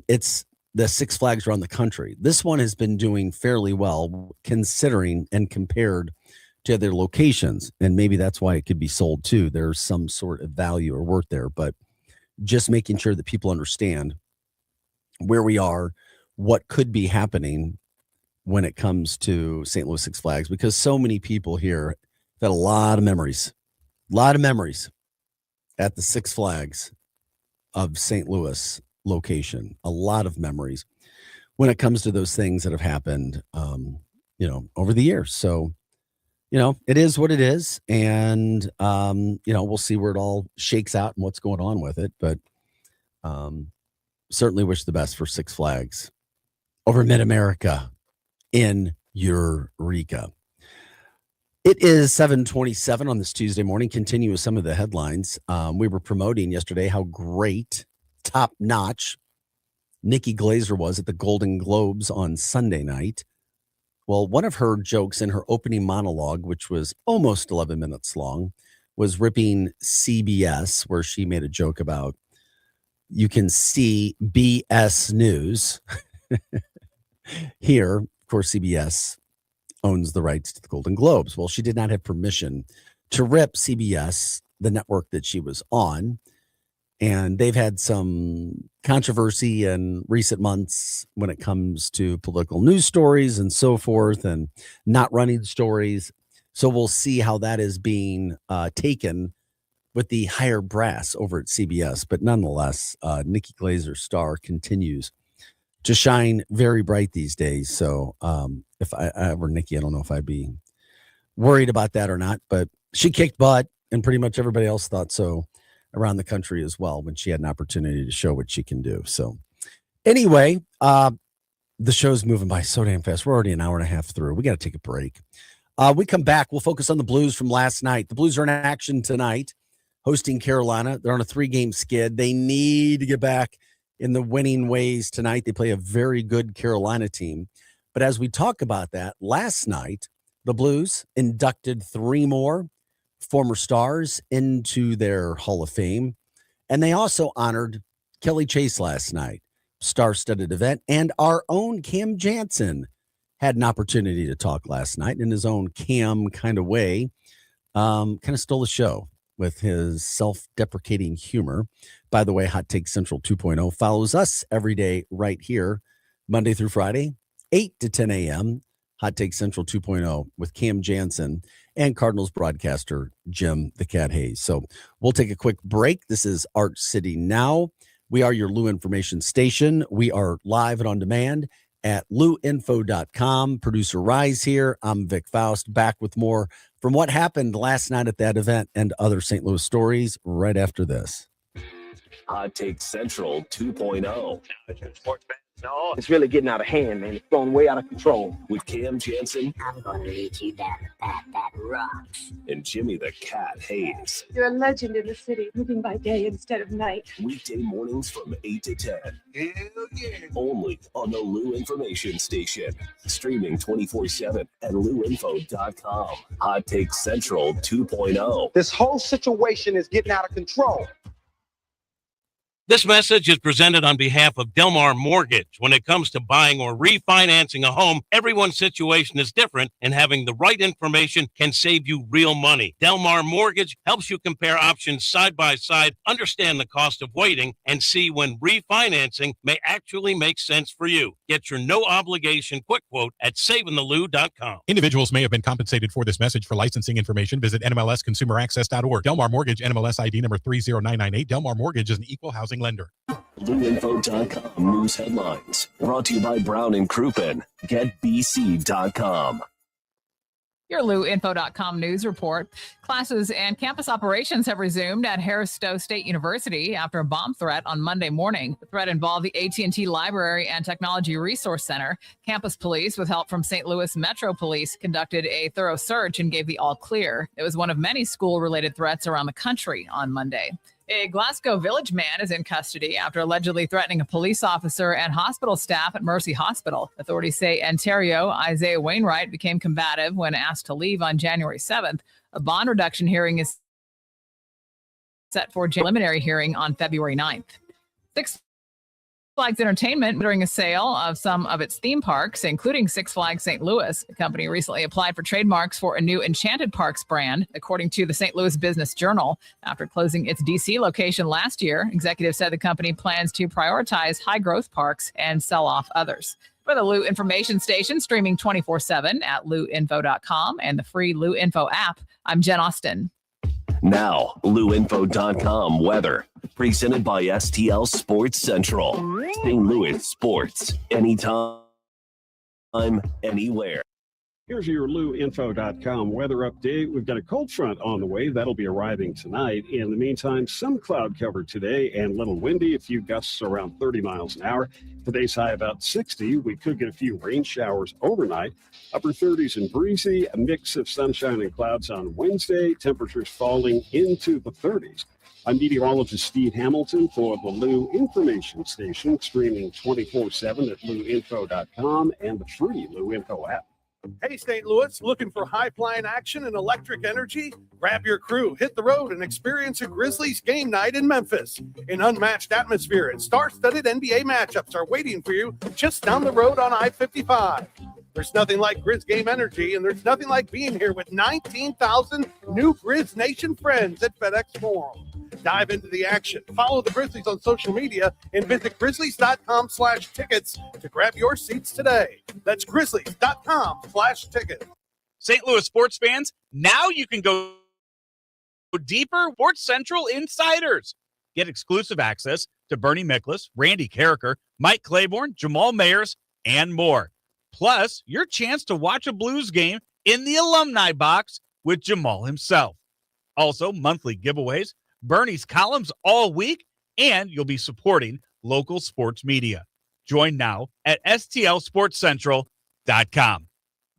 It's the Six Flags around the country. This one has been doing fairly well considering and compared to other locations. And maybe that's why it could be sold too. There's some sort of value or worth there, but just making sure that people understand where we are, what could be happening when it comes to St. Louis Six Flags, because so many people here have had a lot of memories at the Six Flags of St. Louis location, a lot of memories when it comes to those things that have happened, over the years. So, it is what it is. And, we'll see where it all shakes out and what's going on with it. But certainly wish the best for Six Flags over Mid-America in Eureka. It is 7:27 on this Tuesday morning. Continue with some of the headlines. We were promoting yesterday how great, top-notch Nikki Glaser was at the Golden Globes on Sunday night. Well, one of her jokes in her opening monologue, which was almost 11 minutes long, was ripping CBS, where she made a joke about, you can see BS News here. Of course, CBS owns the rights to the Golden Globes. Well, she did not have permission to rip CBS, the network that she was on. And they've had some controversy in recent months when it comes to political news stories and so forth, and not running stories. So we'll see how that is being taken with the higher brass over at CBS. But nonetheless, Nikki Glaser's star continues to shine very bright these days. So if I were Nikki, I don't know if I'd be worried about that or not, but she kicked butt, and pretty much everybody else thought so around the country as well when she had an opportunity to show what she can do. So anyway, the show's moving by so damn fast. We're already an hour and a half through. We got to take a break. We come back. We'll focus on the Blues from last night. The Blues are in action tonight, hosting Carolina. They're on a 3-game skid. They need to get back in the winning ways tonight. They play a very good Carolina team. But as we talk about that, last night, the Blues inducted 3 more former stars into their Hall of Fame. And they also honored Kelly Chase last night star-studded event. And our own Cam Jansen had an opportunity to talk last night in his own Cam kind of way. Kind of stole the show with his self-deprecating humor. By the way, Hot Take Central 2.0 follows us every day right here, Monday through Friday, 8 to 10 a.m., Hot Take Central 2.0 with Cam Jansen and Cardinals broadcaster Jim the Cat Hayes. So we'll take a quick break. This is Art City Now. We are your Lou information station. We are live and on demand at louinfo.com. Producer Rise here. I'm Vic Faust, back with more from what happened last night at that event and other St. Louis stories right after this. Hot Take Central 2.0. No, it's really getting out of hand, man. It's going way out of control. With Cam Jansen. I'm going to lead you down the path that rocks. And Jimmy the Cat Hayes. You're a legend in the city, living by day instead of night. Weekday mornings from 8 to 10. Hell yeah. Only on the Lou Information Station. Streaming 24/7 at louinfo.com. Hot Take Central 2.0. This whole situation is getting out of control. This message is presented on behalf of Delmar Mortgage. When it comes to buying or refinancing a home, everyone's situation is different, and having the right information can save you real money. Delmar Mortgage helps you compare options side by side, understand the cost of waiting, and see when refinancing may actually make sense for you. Get your no-obligation quick quote at savingthelou.com. Individuals may have been compensated for this message. For licensing information, visit NMLSconsumeraccess.org. Delmar Mortgage, NMLS ID number 30998. Delmar Mortgage is an equal housing lender. LouInfo.com news headlines. Brought to you by Brown and Crouppen. GetBC.com. Your LouInfo.com news report. Classes and campus operations have resumed at Harris Stowe State University after a bomb threat on Monday morning. The threat involved the AT&T Library and Technology Resource Center. Campus police, with help from St. Louis Metro Police, conducted a thorough search and gave the all clear. It was one of many school-related threats around the country on Monday. A Glasgow Village man is in custody after allegedly threatening a police officer and hospital staff at Mercy Hospital. Authorities say Ontario Isaiah Wainwright became combative when asked to leave on January 7th. A bond reduction hearing is set for a preliminary hearing on February 9th. Six Flags Entertainment during a sale of some of its theme parks, including Six Flags St. Louis. The company recently applied for trademarks for a new Enchanted Parks brand, according to the St. Louis Business Journal. After closing its D.C. location last year, executives said the company plans to prioritize high-growth parks and sell off others. For the Lou Information Station, streaming 24/7 at louinfo.com and the free Lou Info app, I'm Jen Austin. Now, louinfo.com weather. Presented by STL Sports Central. St. Louis sports. Anytime, anywhere. Here's your louinfo.com weather update. We've got a cold front on the way. That'll be arriving tonight. In the meantime, some cloud cover today and a little windy. A few gusts around 30 miles an hour. Today's high about 60. We could get a few rain showers overnight. Upper 30s and breezy. A mix of sunshine and clouds on Wednesday. Temperatures falling into the 30s. I'm meteorologist Steve Hamilton for the Lou Information Station, streaming 24/7 at louinfo.com and the free Lou Info app. Hey, St. Louis, looking for high-flying action and electric energy? Grab your crew, hit the road, and experience a Grizzlies game night in Memphis. An unmatched atmosphere and star-studded NBA matchups are waiting for you just down the road on I-55. There's nothing like Grizz game energy, and there's nothing like being here with 19,000 new Grizz Nation friends at FedEx Forum. Dive into the action. Follow the Grizzlies on social media and visit grizzlies.com/tickets to grab your seats today. That's grizzlies.com/tickets. St. Louis sports fans, now you can go deeper. Sports Central Insiders. Get exclusive access to Bernie Miklasz, Randy Carricker, Mike Claiborne, Jamal Mayers, and more. Plus, your chance to watch a Blues game in the alumni box with Jamal himself. Also, monthly giveaways, Bernie's columns all week, and you'll be supporting local sports media. Join now at stlsportscentral.com.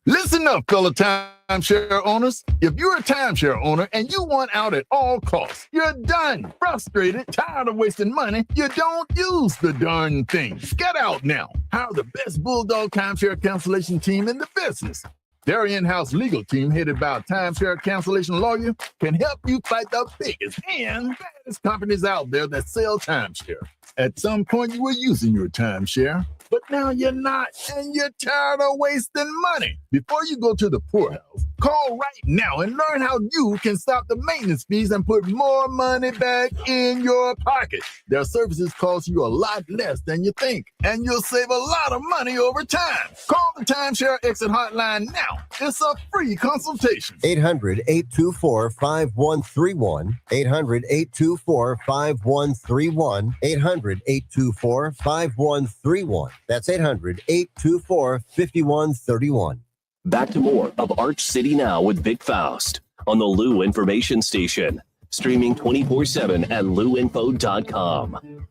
Listen up, fellow timeshare owners. If you're a timeshare owner and you want out at all costs, you're done. Frustrated, tired of wasting money, you don't use the darn thing. Get out now. Hire the best Bulldog timeshare cancellation team in the business. Their in-house legal team, headed by a timeshare cancellation lawyer, can help you fight the biggest and baddest companies out there that sell timeshare. At some point, you were using your timeshare, but now you're not, and you're tired of wasting money. Before you go to the poorhouse, call right now and learn how you can stop the maintenance fees and put more money back in your pocket. Their services cost you a lot less than you think, and you'll save a lot of money over time. Call the Timeshare Exit Hotline now. It's a free consultation. 800-824-5131. 800-824-5131. 800-824-5131. That's 800-824-5131. Back to more of Arch City Now with Vic Faust on the Lou Information Station. Streaming 24/7 at louinfo.com.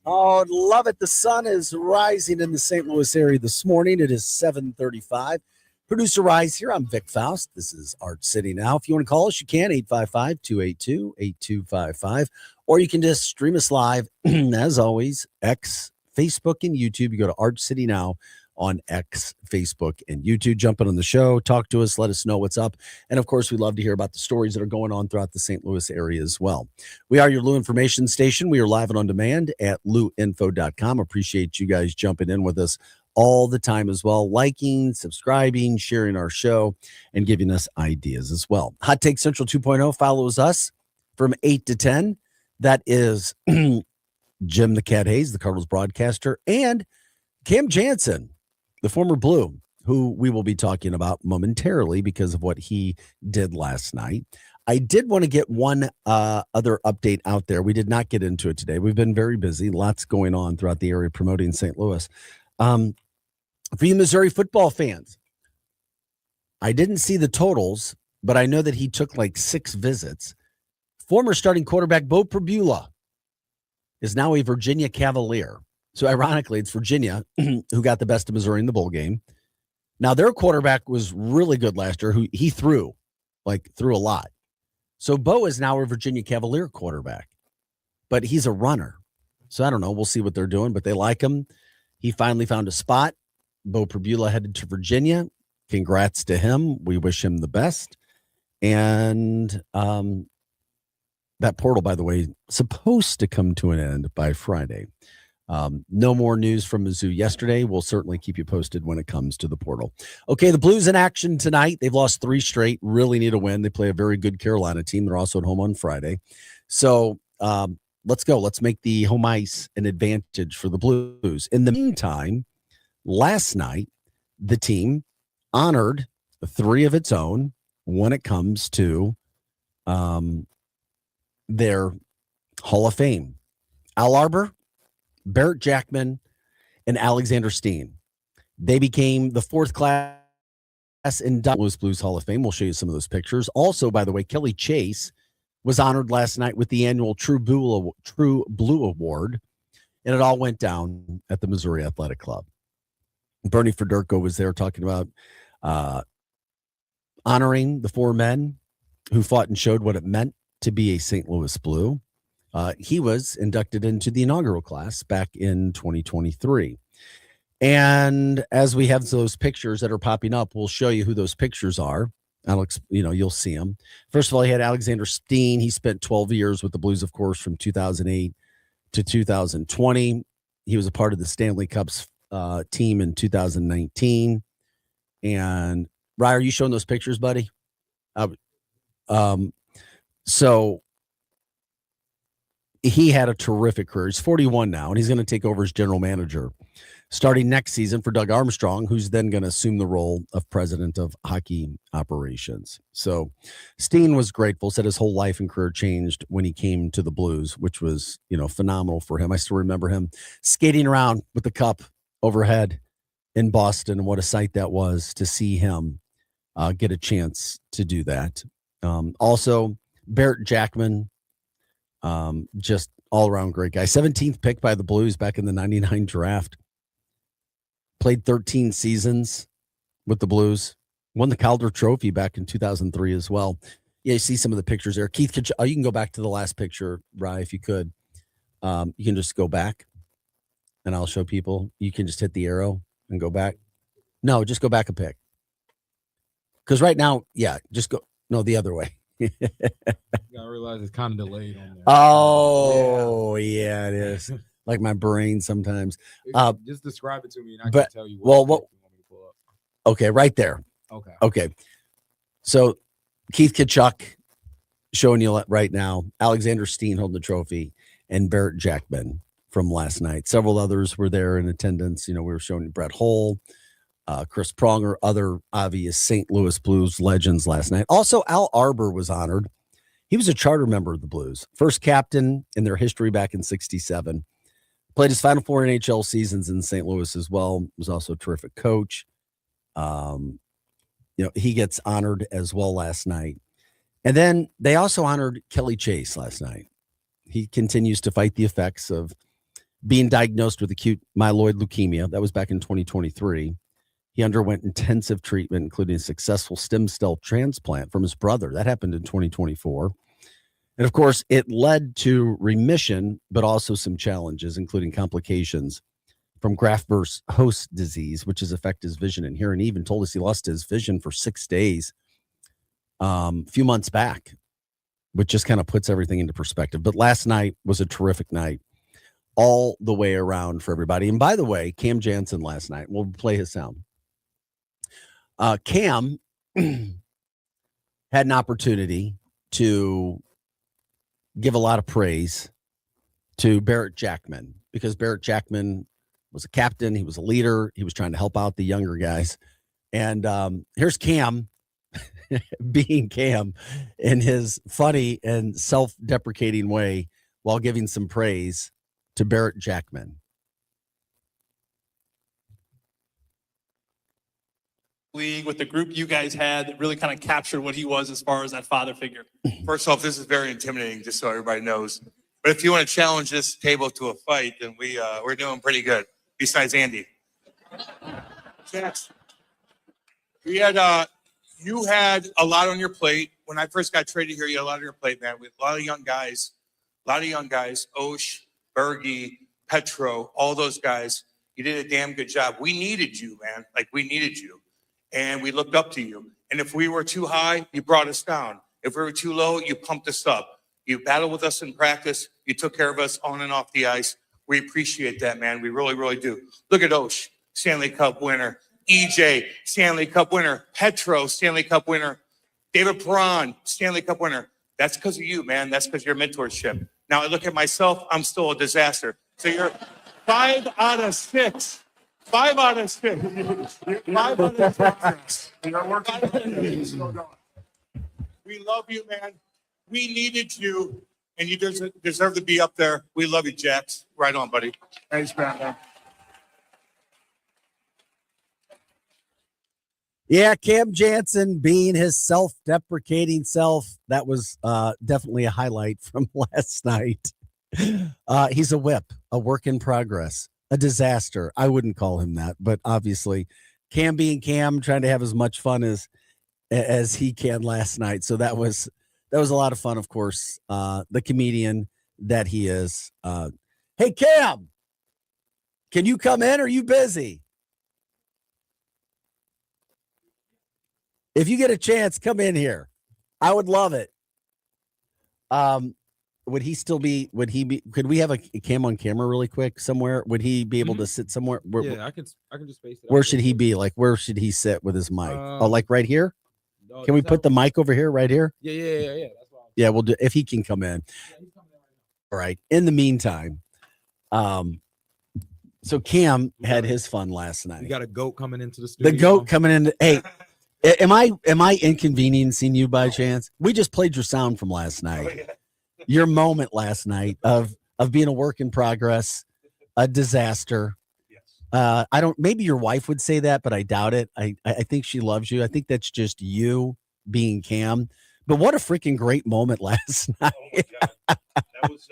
Oh, love it. The sun is rising in the St. Louis area this morning. It is 7:35. Producer Rise here. I'm Vic Faust. This is Arch City Now. If you want to call us, you can, 855-282-8255. Or you can just stream us live, as always, X, Facebook, and YouTube. You go to Arch City Now on X, Facebook, and YouTube. Jump in on the show, talk to us, let us know what's up. And of course, we love to hear about the stories that are going on throughout the St. Louis area as well. We are your Lou Information Station. We are live and on demand at louinfo.com. Appreciate you guys jumping in with us all the time as well, liking, subscribing, sharing our show, and giving us ideas as well. Hot Take Central 2.0 follows us from 8 to 10. That is Jim the Cat Hayes, the Cardinals broadcaster, and Cam Jansen, the former Blue, who we will be talking about momentarily because of what he did last night. I did want to get one other update out there. We did not get into it today. We've been very busy, lots going on throughout the area promoting St. Louis. For you Missouri football fans, I didn't see the totals, but I know that he took like 6 visits. Former starting quarterback Bo Pribula is now a Virginia Cavalier. So ironically, it's Virginia who got the best of Missouri in the bowl game. Now, their quarterback was really good last year. He threw a lot. So Bo is now a Virginia Cavalier quarterback, but he's a runner. So I don't know. We'll see what they're doing, but they like him. He finally found a spot. Bo Pribula headed to Virginia. Congrats to him. We wish him the best. And that portal, by the way, supposed to come to an end by Friday. No more news from Mizzou yesterday. We'll certainly keep you posted when it comes to the portal. Okay, the Blues in action tonight. They've lost 3 straight. Really need a win. They play a very good Carolina team. They're also at home on Friday. So let's go. Let's make the home ice an advantage for the Blues. In the meantime, last night, the team honored 3 of its own when it comes to their Hall of Fame. Al Arbor, Barrett Jackman, and Alexander Steen. They became the 4th class in Louis Blues Hall of Fame. We'll show you some of those pictures. Also, by the way, Kelly Chase was honored last night with the annual True Blue Award, and it all went down at the Missouri Athletic Club. Bernie Federko was there talking about honoring the 4 men who fought and showed what it meant to be a St. Louis Blue. He was inducted into the inaugural class back in 2023. And as we have those pictures that are popping up, we'll show you who those pictures are. Alex, you'll see them. First of all, he had Alexander Steen. He spent 12 years with the Blues, of course, from 2008 to 2020. He was a part of the Stanley Cup's team in 2019. And Rye, are you showing those pictures, buddy? So he had a terrific career. He's 41 now, and he's going to take over as general manager starting next season for Doug Armstrong, who's then going to assume the role of president of hockey operations. So Steen was grateful, said his whole life and career changed when he came to the Blues, which was, phenomenal for him. I still remember him skating around with the cup overhead in Boston, and what a sight that was to see him get a chance to do that. Also, Barrett Jackman, just all around great guy. 17th pick by the Blues back in the 99 draft. Played 13 seasons with the Blues. Won the Calder Trophy back in 2003 as well. Yeah, you see some of the pictures there. Keith, you can go back to the last picture, Rye, if you could. You can just go back, and I'll show people. You can just hit the arrow and go back. No, just go back a pick. Because right now, yeah, just go. No, the other way. You gotta realize it's kind of delayed on there. Oh, yeah, it is. Like my brain sometimes. Just describe it to me, and I But can tell you. what? you want me to pull up. Okay, right there. Okay. Okay. So Keith Kachuk showing you right now. Alexander Steen holding the trophy, and Barrett Jackman from last night. Several others were there in attendance. You know, we were showing Brett Hull, Chris Pronger, other obvious St. Louis Blues legends last night. Also, Al Arbor was honored. He was a charter member of the Blues, first captain in their history back in '67. Played his final 4 NHL seasons in St. Louis as well. Was also a terrific coach. You know, he gets honored as well last night. And then they also honored Kelly Chase last night. He continues to fight the effects of being diagnosed with acute myeloid leukemia. That was back in 2023. He underwent intensive treatment, including a successful stem cell transplant from his brother. That happened in 2024. And of course, it led to remission, but also some challenges, including complications from graft-versus-host disease, which has affected his vision and hearing. He even told us he lost his vision for 6 days a few months back, which just kind of puts everything into perspective. But last night was a terrific night all the way around for everybody. And by the way, Cam Jansen last night, we'll play his sound. Cam had an opportunity to give a lot of praise to Barrett Jackman, because Barrett Jackman was a captain. He was a leader. He was trying to help out the younger guys. And here's Cam being Cam in his funny and self-deprecating way while giving some praise to Barrett Jackman. League with the group you guys had that really kind of captured what he was as far as that father figure? First off, this is very intimidating, just so everybody knows. But if you want to challenge this table to a fight, then we're doing pretty good. Besides Andy, Jax, we had you had a lot on your plate when I first got traded here. You had a lot on your plate, man. With a lot of young guys, Osh, Bergie, Petro, all those guys. You did a damn good job. We needed you, man. Like, we needed you. And we looked up to you. And if we were too high, you brought us down. If we were too low, you pumped us up. You battled with us in practice. You took care of us on and off the ice. We appreciate that, man. We really, really do. Look at Osh, Stanley Cup winner. EJ, Stanley Cup winner. Petro, Stanley Cup winner. David Perron, Stanley Cup winner. That's because of you, man. That's because of your mentorship. Now I look at myself, I'm still a disaster. So you're 5 out of 6. 5 out of 6. 5 out of 6. We love you, man. We needed you, and you deserve to be up there. We love you, Jax. Right on, buddy. Thanks, man. Yeah, Cam Jansen being his self-deprecating self. That was definitely a highlight from last night. He's a whip, a work in progress, a disaster. I wouldn't call him that, but obviously Cam being Cam, trying to have as much fun as he can last night. So that was a lot of fun, of course. The comedian that he is. Hey, Cam, can you come in? Or are you busy? If you get a chance, come in here. I would love it. Could we have a Cam on camera really quick somewhere? Would he be able to sit somewhere? Yeah, I can just space it. Where should he be? Like, where should he sit with his mic? Like right here? No, Can we put the mic over here, right here? Yeah. That's why. Yeah, we'll do if he can come in. All right. In the meantime, so Cam had his fun last night. We got a goat coming into the studio. The goat coming in. Hey, am I inconveniencing you by chance? We just played your sound from last night. Your moment last night of being a work in progress, a disaster. Maybe your wife would say that, but I doubt it. I think she loves you. I think that's just you being Cam. But what a freaking great moment last night. Oh my God. That was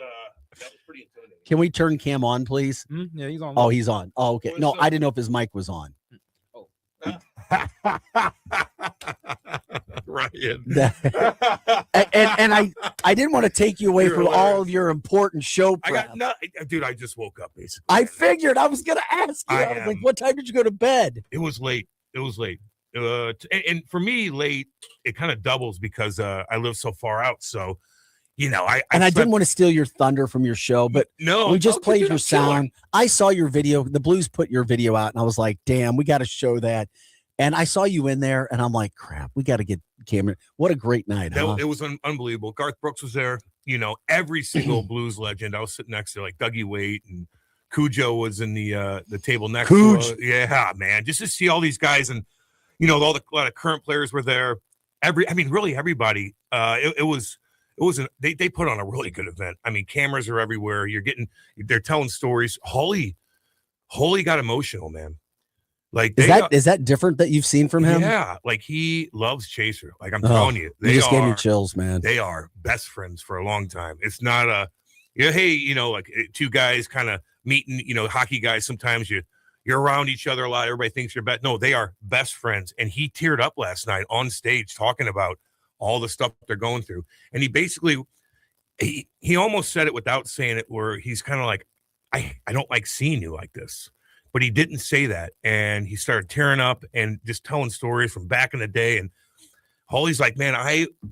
pretty intimidating. Can we turn Cam on, please? Yeah, he's on. Oh, he's on. Oh, okay. No, I didn't know if his mic was on. Ryan. and I didn't want to take you away from all of your important show prep. Dude, I just woke up basically. I figured I was going to ask you. I was like, what time did you go to bed? It was late. And for me, late, it kind of doubles because I live so far out. So, I didn't want to steal your thunder from your show, but no, we just okay, played dude, your I'm chilling. sound. I saw your video. The Blues put your video out, and I was like, damn, we got to show that. And I saw you in there, and I'm like, crap, we got to get Cameron. What a great night, huh? It was unbelievable. Garth Brooks was there. Every single Blues legend. I was sitting next to like Dougie Waite, and Cujo was in the table next to us. Yeah, man. Just to see all these guys, and a lot of current players were there. Really everybody. They put on a really good event. I mean, cameras are everywhere. They're telling stories. Holy got emotional, man. Like is that different that you've seen from him? Yeah, like he loves Chaser. Like I'm telling you, you just gave me chills, man. They are best friends for a long time. It's not like two guys kind of meeting. Hockey guys. Sometimes you're around each other a lot. Everybody thinks you're best. No, they are best friends. And he teared up last night on stage talking about all the stuff they're going through. And he basically he almost said it without saying it, where he's kind of like, I don't like seeing you like this. But he didn't say that, and he started tearing up and just telling stories from back in the day. And Holly's like, man,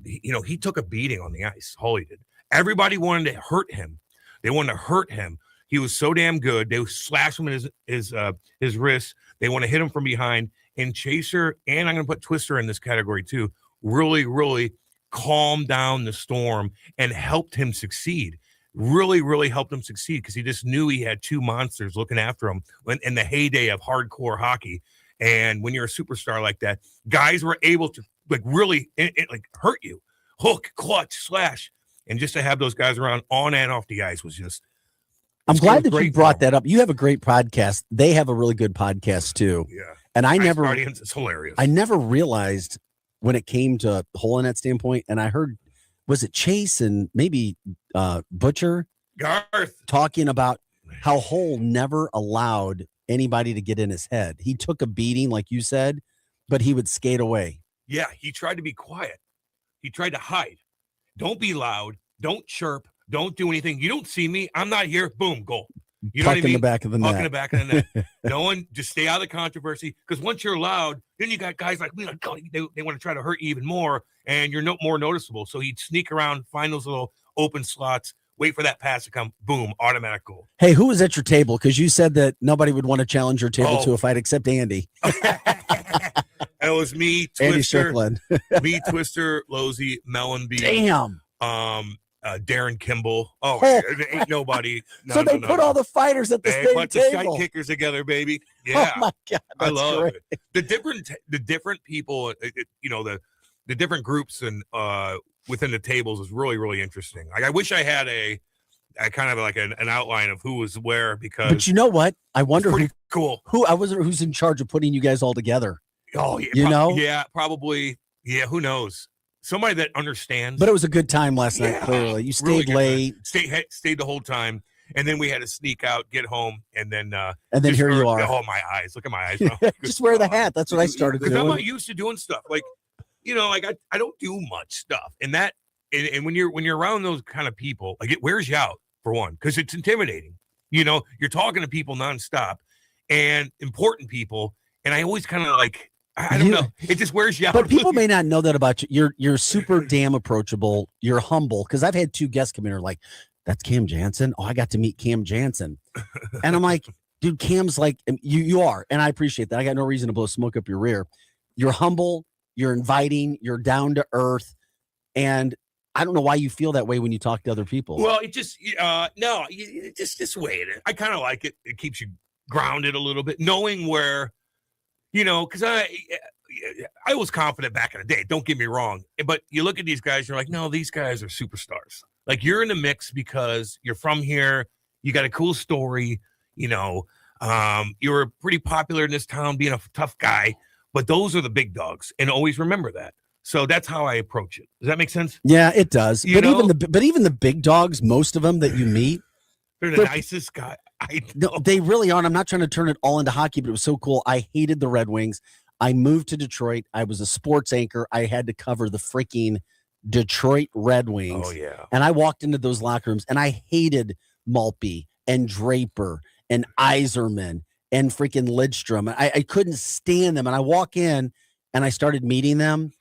he took a beating on the ice. Holly did. Everybody wanted to hurt him. They wanted to hurt him. He was so damn good. They slashed him in his wrist. They want to hit him from behind. And Chaser, and I'm going to put Twister in this category too, really, really calmed down the storm and helped him succeed. Really, really helped him succeed because he just knew he had two monsters looking after him in the heyday of hardcore hockey. And when you're a superstar like that, guys were able to really hurt you, hook, clutch, slash, and just to have those guys around on and off the ice was just. I'm glad that you brought that up. You have a great podcast. They have a really good podcast too. Yeah, and it's hilarious. I never realized when it came to Hole in that standpoint, and I heard. Was it Chase and maybe Butcher Garth talking about how Hole never allowed anybody to get in his head? He took a beating, like you said, but he would skate away. Yeah, he tried to be quiet. He tried to hide. Don't be loud. Don't chirp. Don't do anything. You don't see me. I'm not here. Boom, goal. You know what I mean? In the back of the net. In the back of the net. No one, just stay out of the controversy. Because once you're loud, then you got guys like me. Like, they want to try to hurt you even more, and you're more noticeable. So he'd sneak around, find those little open slots, wait for that pass to come. Boom, automatic goal. Hey, who was at your table? Because you said that nobody would want to challenge your table to a fight except Andy. It was me, Twister, Andy Strickland. me, Twister, Losey, Mellenby. Damn. Darren Kimball. Ain't nobody. So they put all the fighters at the same bunch table. of sight kickers together, baby. Yeah. Oh my God, I love great. it. The different people, the different groups and within the tables is really, really interesting. Like I wish I had a kind of like an outline of who was where, because. But you know what? I wonder cool. Who's in charge of putting you guys all together. Oh, yeah, yeah, probably. Yeah, who knows? Somebody that understands. But it was a good time last night. Clearly, you stayed late. Stayed the whole time, and then we had to sneak out, get home, and then here you are. Oh, my eyes! Look at my eyes. Just wear the hat. That's what I started doing. I'm not used to doing stuff like, I don't do much stuff, and when you're around those kind of people, like it wears you out for one, because it's intimidating. You're talking to people nonstop, and important people, and I always kind of like. I don't know. It just wears you out. But people may not know that about you. You're super damn approachable. You're humble. Because I've had two guests come in and are like, that's Cam Jansen. Oh, I got to meet Cam Jansen. And I'm like, dude, Cam's like, you are. And I appreciate that. I got no reason to blow smoke up your rear. You're humble. You're inviting. You're down to earth. And I don't know why you feel that way when you talk to other people. Well, it just, it's just the way it is. I kind of like it. It keeps you grounded a little bit, knowing where, because I was confident back in the day. Don't get me wrong. But you look at these guys, you're like, no, these guys are superstars. Like you're in the mix because you're from here. You got a cool story. You were pretty popular in this town being a tough guy. But those are the big dogs. And always remember that. So that's how I approach it. Does that make sense? Yeah, it does. But even the big dogs, most of them that you meet, they're the nicest guy. No, they really aren't. I'm not trying to turn it all into hockey, but it was so cool. I hated the Red Wings. I moved to Detroit. I was a sports anchor. I had to cover the freaking Detroit Red Wings. Oh, yeah. And I walked into those locker rooms, and I hated Maltby and Draper and Iserman and freaking Lidstrom. I couldn't stand them. And I walk in, and I started meeting them,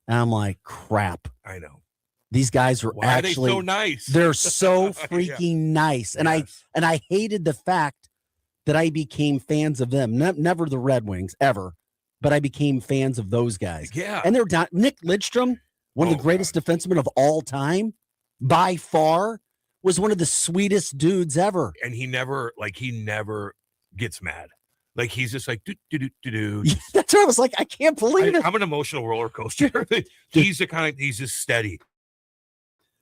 and I'm like, crap. I know. These guys are Why actually are they so nice? They're so freaking nice. And I hated the fact that I became fans of them. Never the Red Wings ever, but I became fans of those guys. Yeah. And they're down. Nick Lidstrom, one of the greatest defensemen of all time, by far, was one of the sweetest dudes ever. And he never gets mad. Like he's just like do. That's what I was like. I can't believe it. I'm an emotional roller coaster. He's just steady.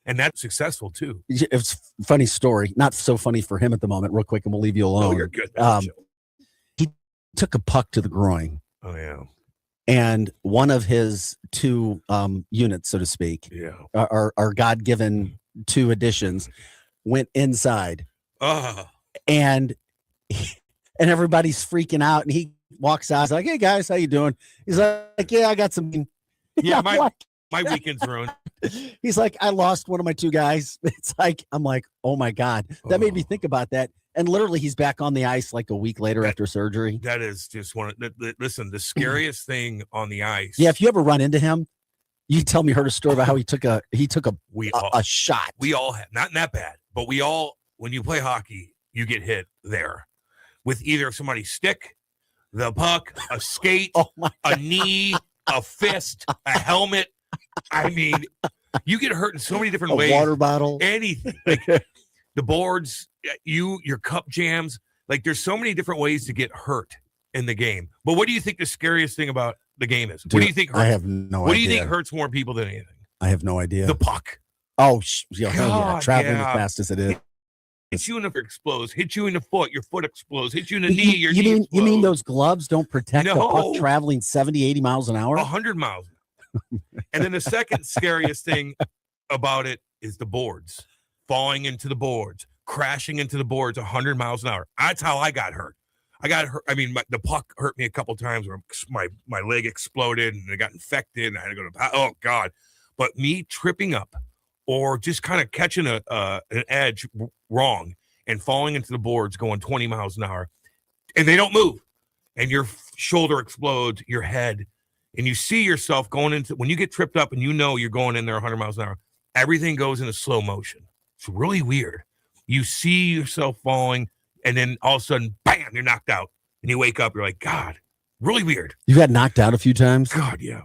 And that's successful too. It's a funny story. Not so funny for him at the moment. Real quick, and we'll leave you alone. Oh, you're good. He took a puck to the groin. Oh yeah. And one of his two units, so to speak, our God-given two additions, went inside. And everybody's freaking out. And he walks out. He's like, "Hey guys, how you doing?" He's like, "Yeah, I got some." Yeah, my weekend's ruined. He's like, "I lost one of my two guys." It's like, I'm like, oh my God. That made me think about that. And literally he's back on the ice like a week later after surgery. That is just listen, the scariest thing on the ice. Yeah, if you ever run into him, you tell me heard a story about how he took a shot. We all have, not that bad, but we all, when you play hockey, you get hit there with either somebody's stick, the puck, a skate, a knee, a fist, a helmet. I mean, you get hurt in so many different ways. A water bottle. Anything. Like the boards, your cup jams. Like there's so many different ways to get hurt in the game. But what do you think the scariest thing about the game is? Dude, what do you think hurts? I have no idea. What do you think hurts more people than anything? I have no idea. The puck. Oh, yeah. Traveling yeah. as fast as it is. Hits you in the explodes, hit you in the foot, your foot explodes, hit you in the knee, your knee you explodes. mean those gloves don't protect the No. puck traveling 70, 80 miles an hour? 100 miles. And then the second scariest thing about it is the boards, falling into the boards, crashing into the boards 100 miles an hour. That's how I got hurt. I got hurt. I mean, the puck hurt me a couple times where my leg exploded and it got infected and I had to go to, oh God. But me tripping up or just kind of catching an edge wrong and falling into the boards going 20 miles an hour and they don't move and your shoulder explodes, your head, and you see yourself going into, when you get tripped up and you know you're going in there 100 miles an hour, everything goes into slow motion. It's really weird. You see yourself falling and then all of a sudden, bam, you're knocked out and you wake up. You're like, God, really weird. You got knocked out a few times? God, yeah.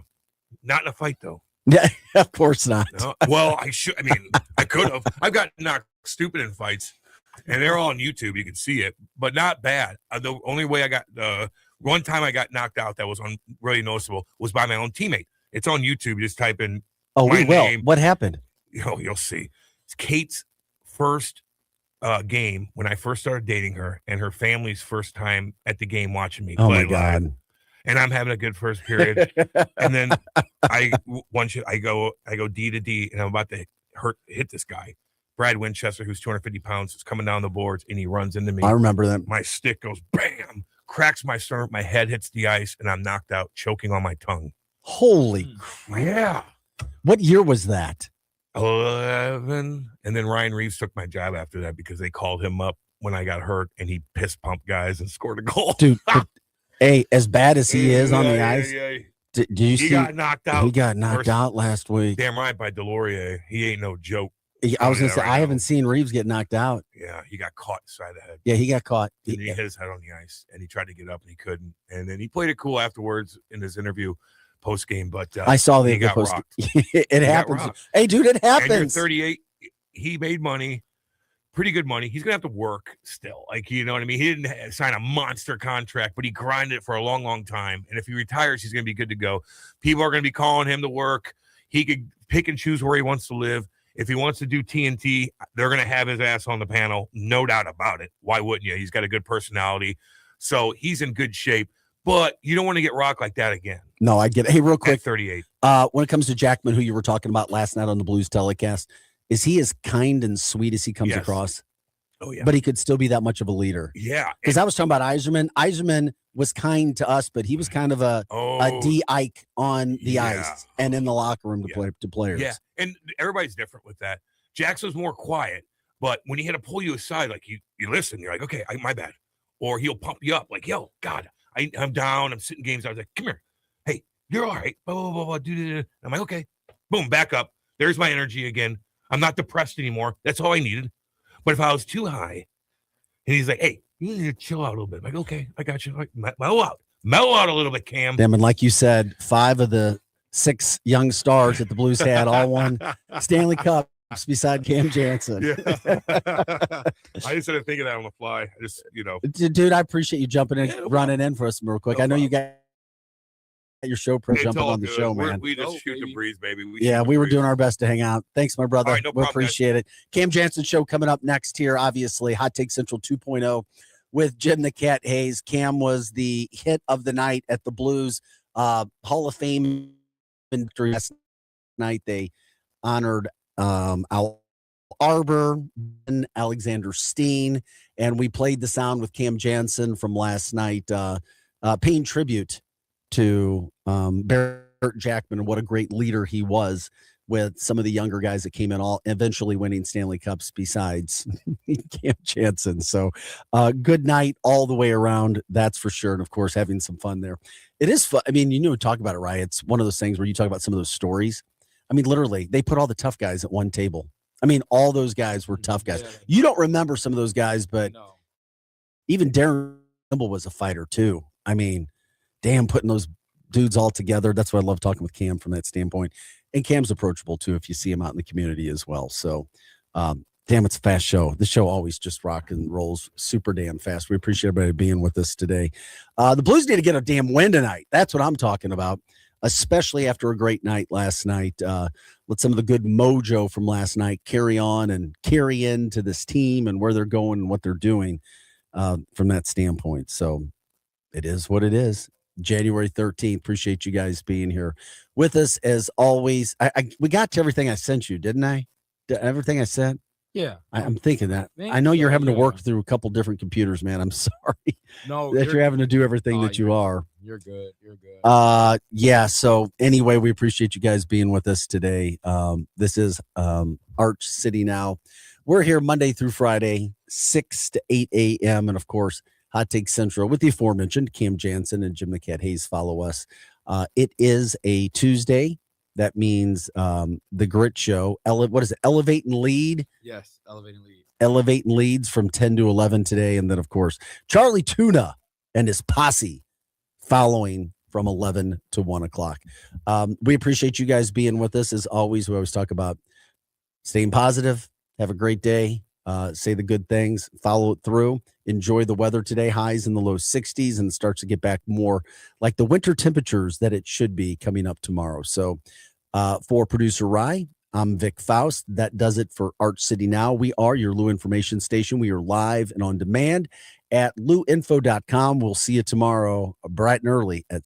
Not in a fight though. Yeah, of course not. No. Well, I could have. I've got knocked stupid in fights and they're all on YouTube. You can see it, but not bad. The only way I got, one time I got knocked out that was really noticeable was by my own teammate. It's on YouTube. You just type in my name. What happened? You'll see. It's Kate's first game when I first started dating her and her family's first time at the game watching me play live. And I'm having a good first period. And then I go D to D and I'm about to hit this guy. Brad Winchester, who's 250 pounds, is coming down the boards and he runs into me. I remember that. My stick goes bam, cracks my sternum, my head hits the ice, and I'm knocked out, choking on my tongue. Holy crap. Yeah. What year was that? 11. And then Ryan Reeves took my job after that because they called him up when I got hurt and he pissed pumped guys and scored a goal. Dude, hey, as bad as he is on the ice, do you see? He got knocked out. He got knocked out last week. Damn right, by Delorier. He ain't no joke. I was going to say, I haven't seen Reeves get knocked out. Yeah, he got caught inside the head. Yeah, he got caught. And he hit his head on the ice, and he tried to get up, and he couldn't. And then he played it cool afterwards in his interview post game. But I saw he the got post. rocked. It happens. Hey, dude, it happens. And you're 38. He made money, pretty good money. He's gonna have to work still. Like, you know what I mean? He didn't sign a monster contract, but he grinded it for a long, long time. And if he retires, he's gonna be good to go. People are gonna be calling him to work. He could pick and choose where he wants to live. If he wants to do TNT, they're going to have his ass on the panel. No doubt about it. Why wouldn't you? He's got a good personality. So he's in good shape. But you don't want to get rocked like that again. No, I get it. Hey, real quick. At 38. When it comes to Jackman, who you were talking about last night on the Blues telecast, is he as kind and sweet as he comes across? Oh, yeah. But he could still be that much of a leader. Yeah. Because I was talking about Yzerman. Yzerman was kind to us, but he was kind of a D Ike on the ice and in the locker room to players. Yeah. And everybody's different with that. Jackson's more quiet, but when he had to pull you aside, like you listen, you're like, okay, my bad. Or he'll pump you up like, yo, God, I'm down. I'm sitting games. I was like, come here. Hey, You're all right. Blah, blah, blah, blah, do. I'm like, okay. Boom, back up. There's my energy again. I'm not depressed anymore. That's all I needed. But if I was too high, and he's like, hey, you need to chill out a little bit. I'm like, okay, I got you. Like, mellow out a little bit, Cam. Damn, and like you said, 5 of the 6 young stars that the Blues had all won Stanley Cups beside Cam Jansen. Yeah. I just didn't think of that on the fly. I just, Dude, I appreciate you jumping in, running in for us real quick. I know you got your show pro It's jumping all on the good. show, We're- man. We just shoot the breeze, baby. We were doing our best to hang out. Thanks, my brother. All right, no we problem, appreciate it. Cam Jansen show coming up next here, obviously. Hot Take Central 2.0 with Jim the Cat Hayes. Cam was the hit of the night at the Blues Hall of Fame last night. They honored Al Arbor and Alexander Steen, and we played the sound with Cam Jansen from last night, paying tribute to Barrett Jackman and what a great leader he was with some of the younger guys that came in, all eventually winning Stanley Cups besides Cam Jansen. So good night all the way around, that's for sure. And of course, having some fun there. It is fun. I mean, talk about it, right? It's one of those things where you talk about some of those stories. I mean, literally, they put all the tough guys at one table. I mean, all those guys were tough guys. You don't remember some of those guys, but even Darren Kimball was a fighter too. I mean, damn, putting those dudes all together. That's why I love talking with Cam from that standpoint. And Cam's approachable too if you see him out in the community as well. So, damn, it's a fast show. The show always just rock and rolls super damn fast. We appreciate everybody being with us today. The Blues need to get a damn win tonight. That's what I'm talking about, especially after a great night last night. Let some of the good mojo from last night carry on and carry into this team and where they're going and what they're doing from that standpoint. So it is what it is. January 13th. Appreciate you guys being here with us as always. We got to everything I sent you, didn't I? Everything I sent? Yeah. I'm thinking that. think I know you're so, having to work yeah. through a couple different computers, man. I'm sorry No, that you're having to do everything that you are. You're good. You're good. Yeah. So anyway, we appreciate you guys being with us today. This is Arch City Now. We're here Monday through Friday, 6 to 8 a.m. And of course, Hot Take Central with the aforementioned Cam Jansen and Jim the Cat Hayes follow us. It is a Tuesday. That means the Grit Show. What is it? Elevate and Lead. Yes, elevating lead. Elevate and Leads from 10 to 11 today. And then, of course, Charlie Tuna and his posse following from 11 to 1 o'clock. We appreciate you guys being with us. As always, we always talk about staying positive. Have a great day. Say the good things. Follow it through. Enjoy the weather today. Highs in the low 60s, and it starts to get back more like the winter temperatures that it should be coming up tomorrow. So for producer Rye, I'm Vic Faust. That does it for Arch City Now. We are your Lou information station. We are live and on demand at louinfo.com. We'll see you tomorrow bright and early at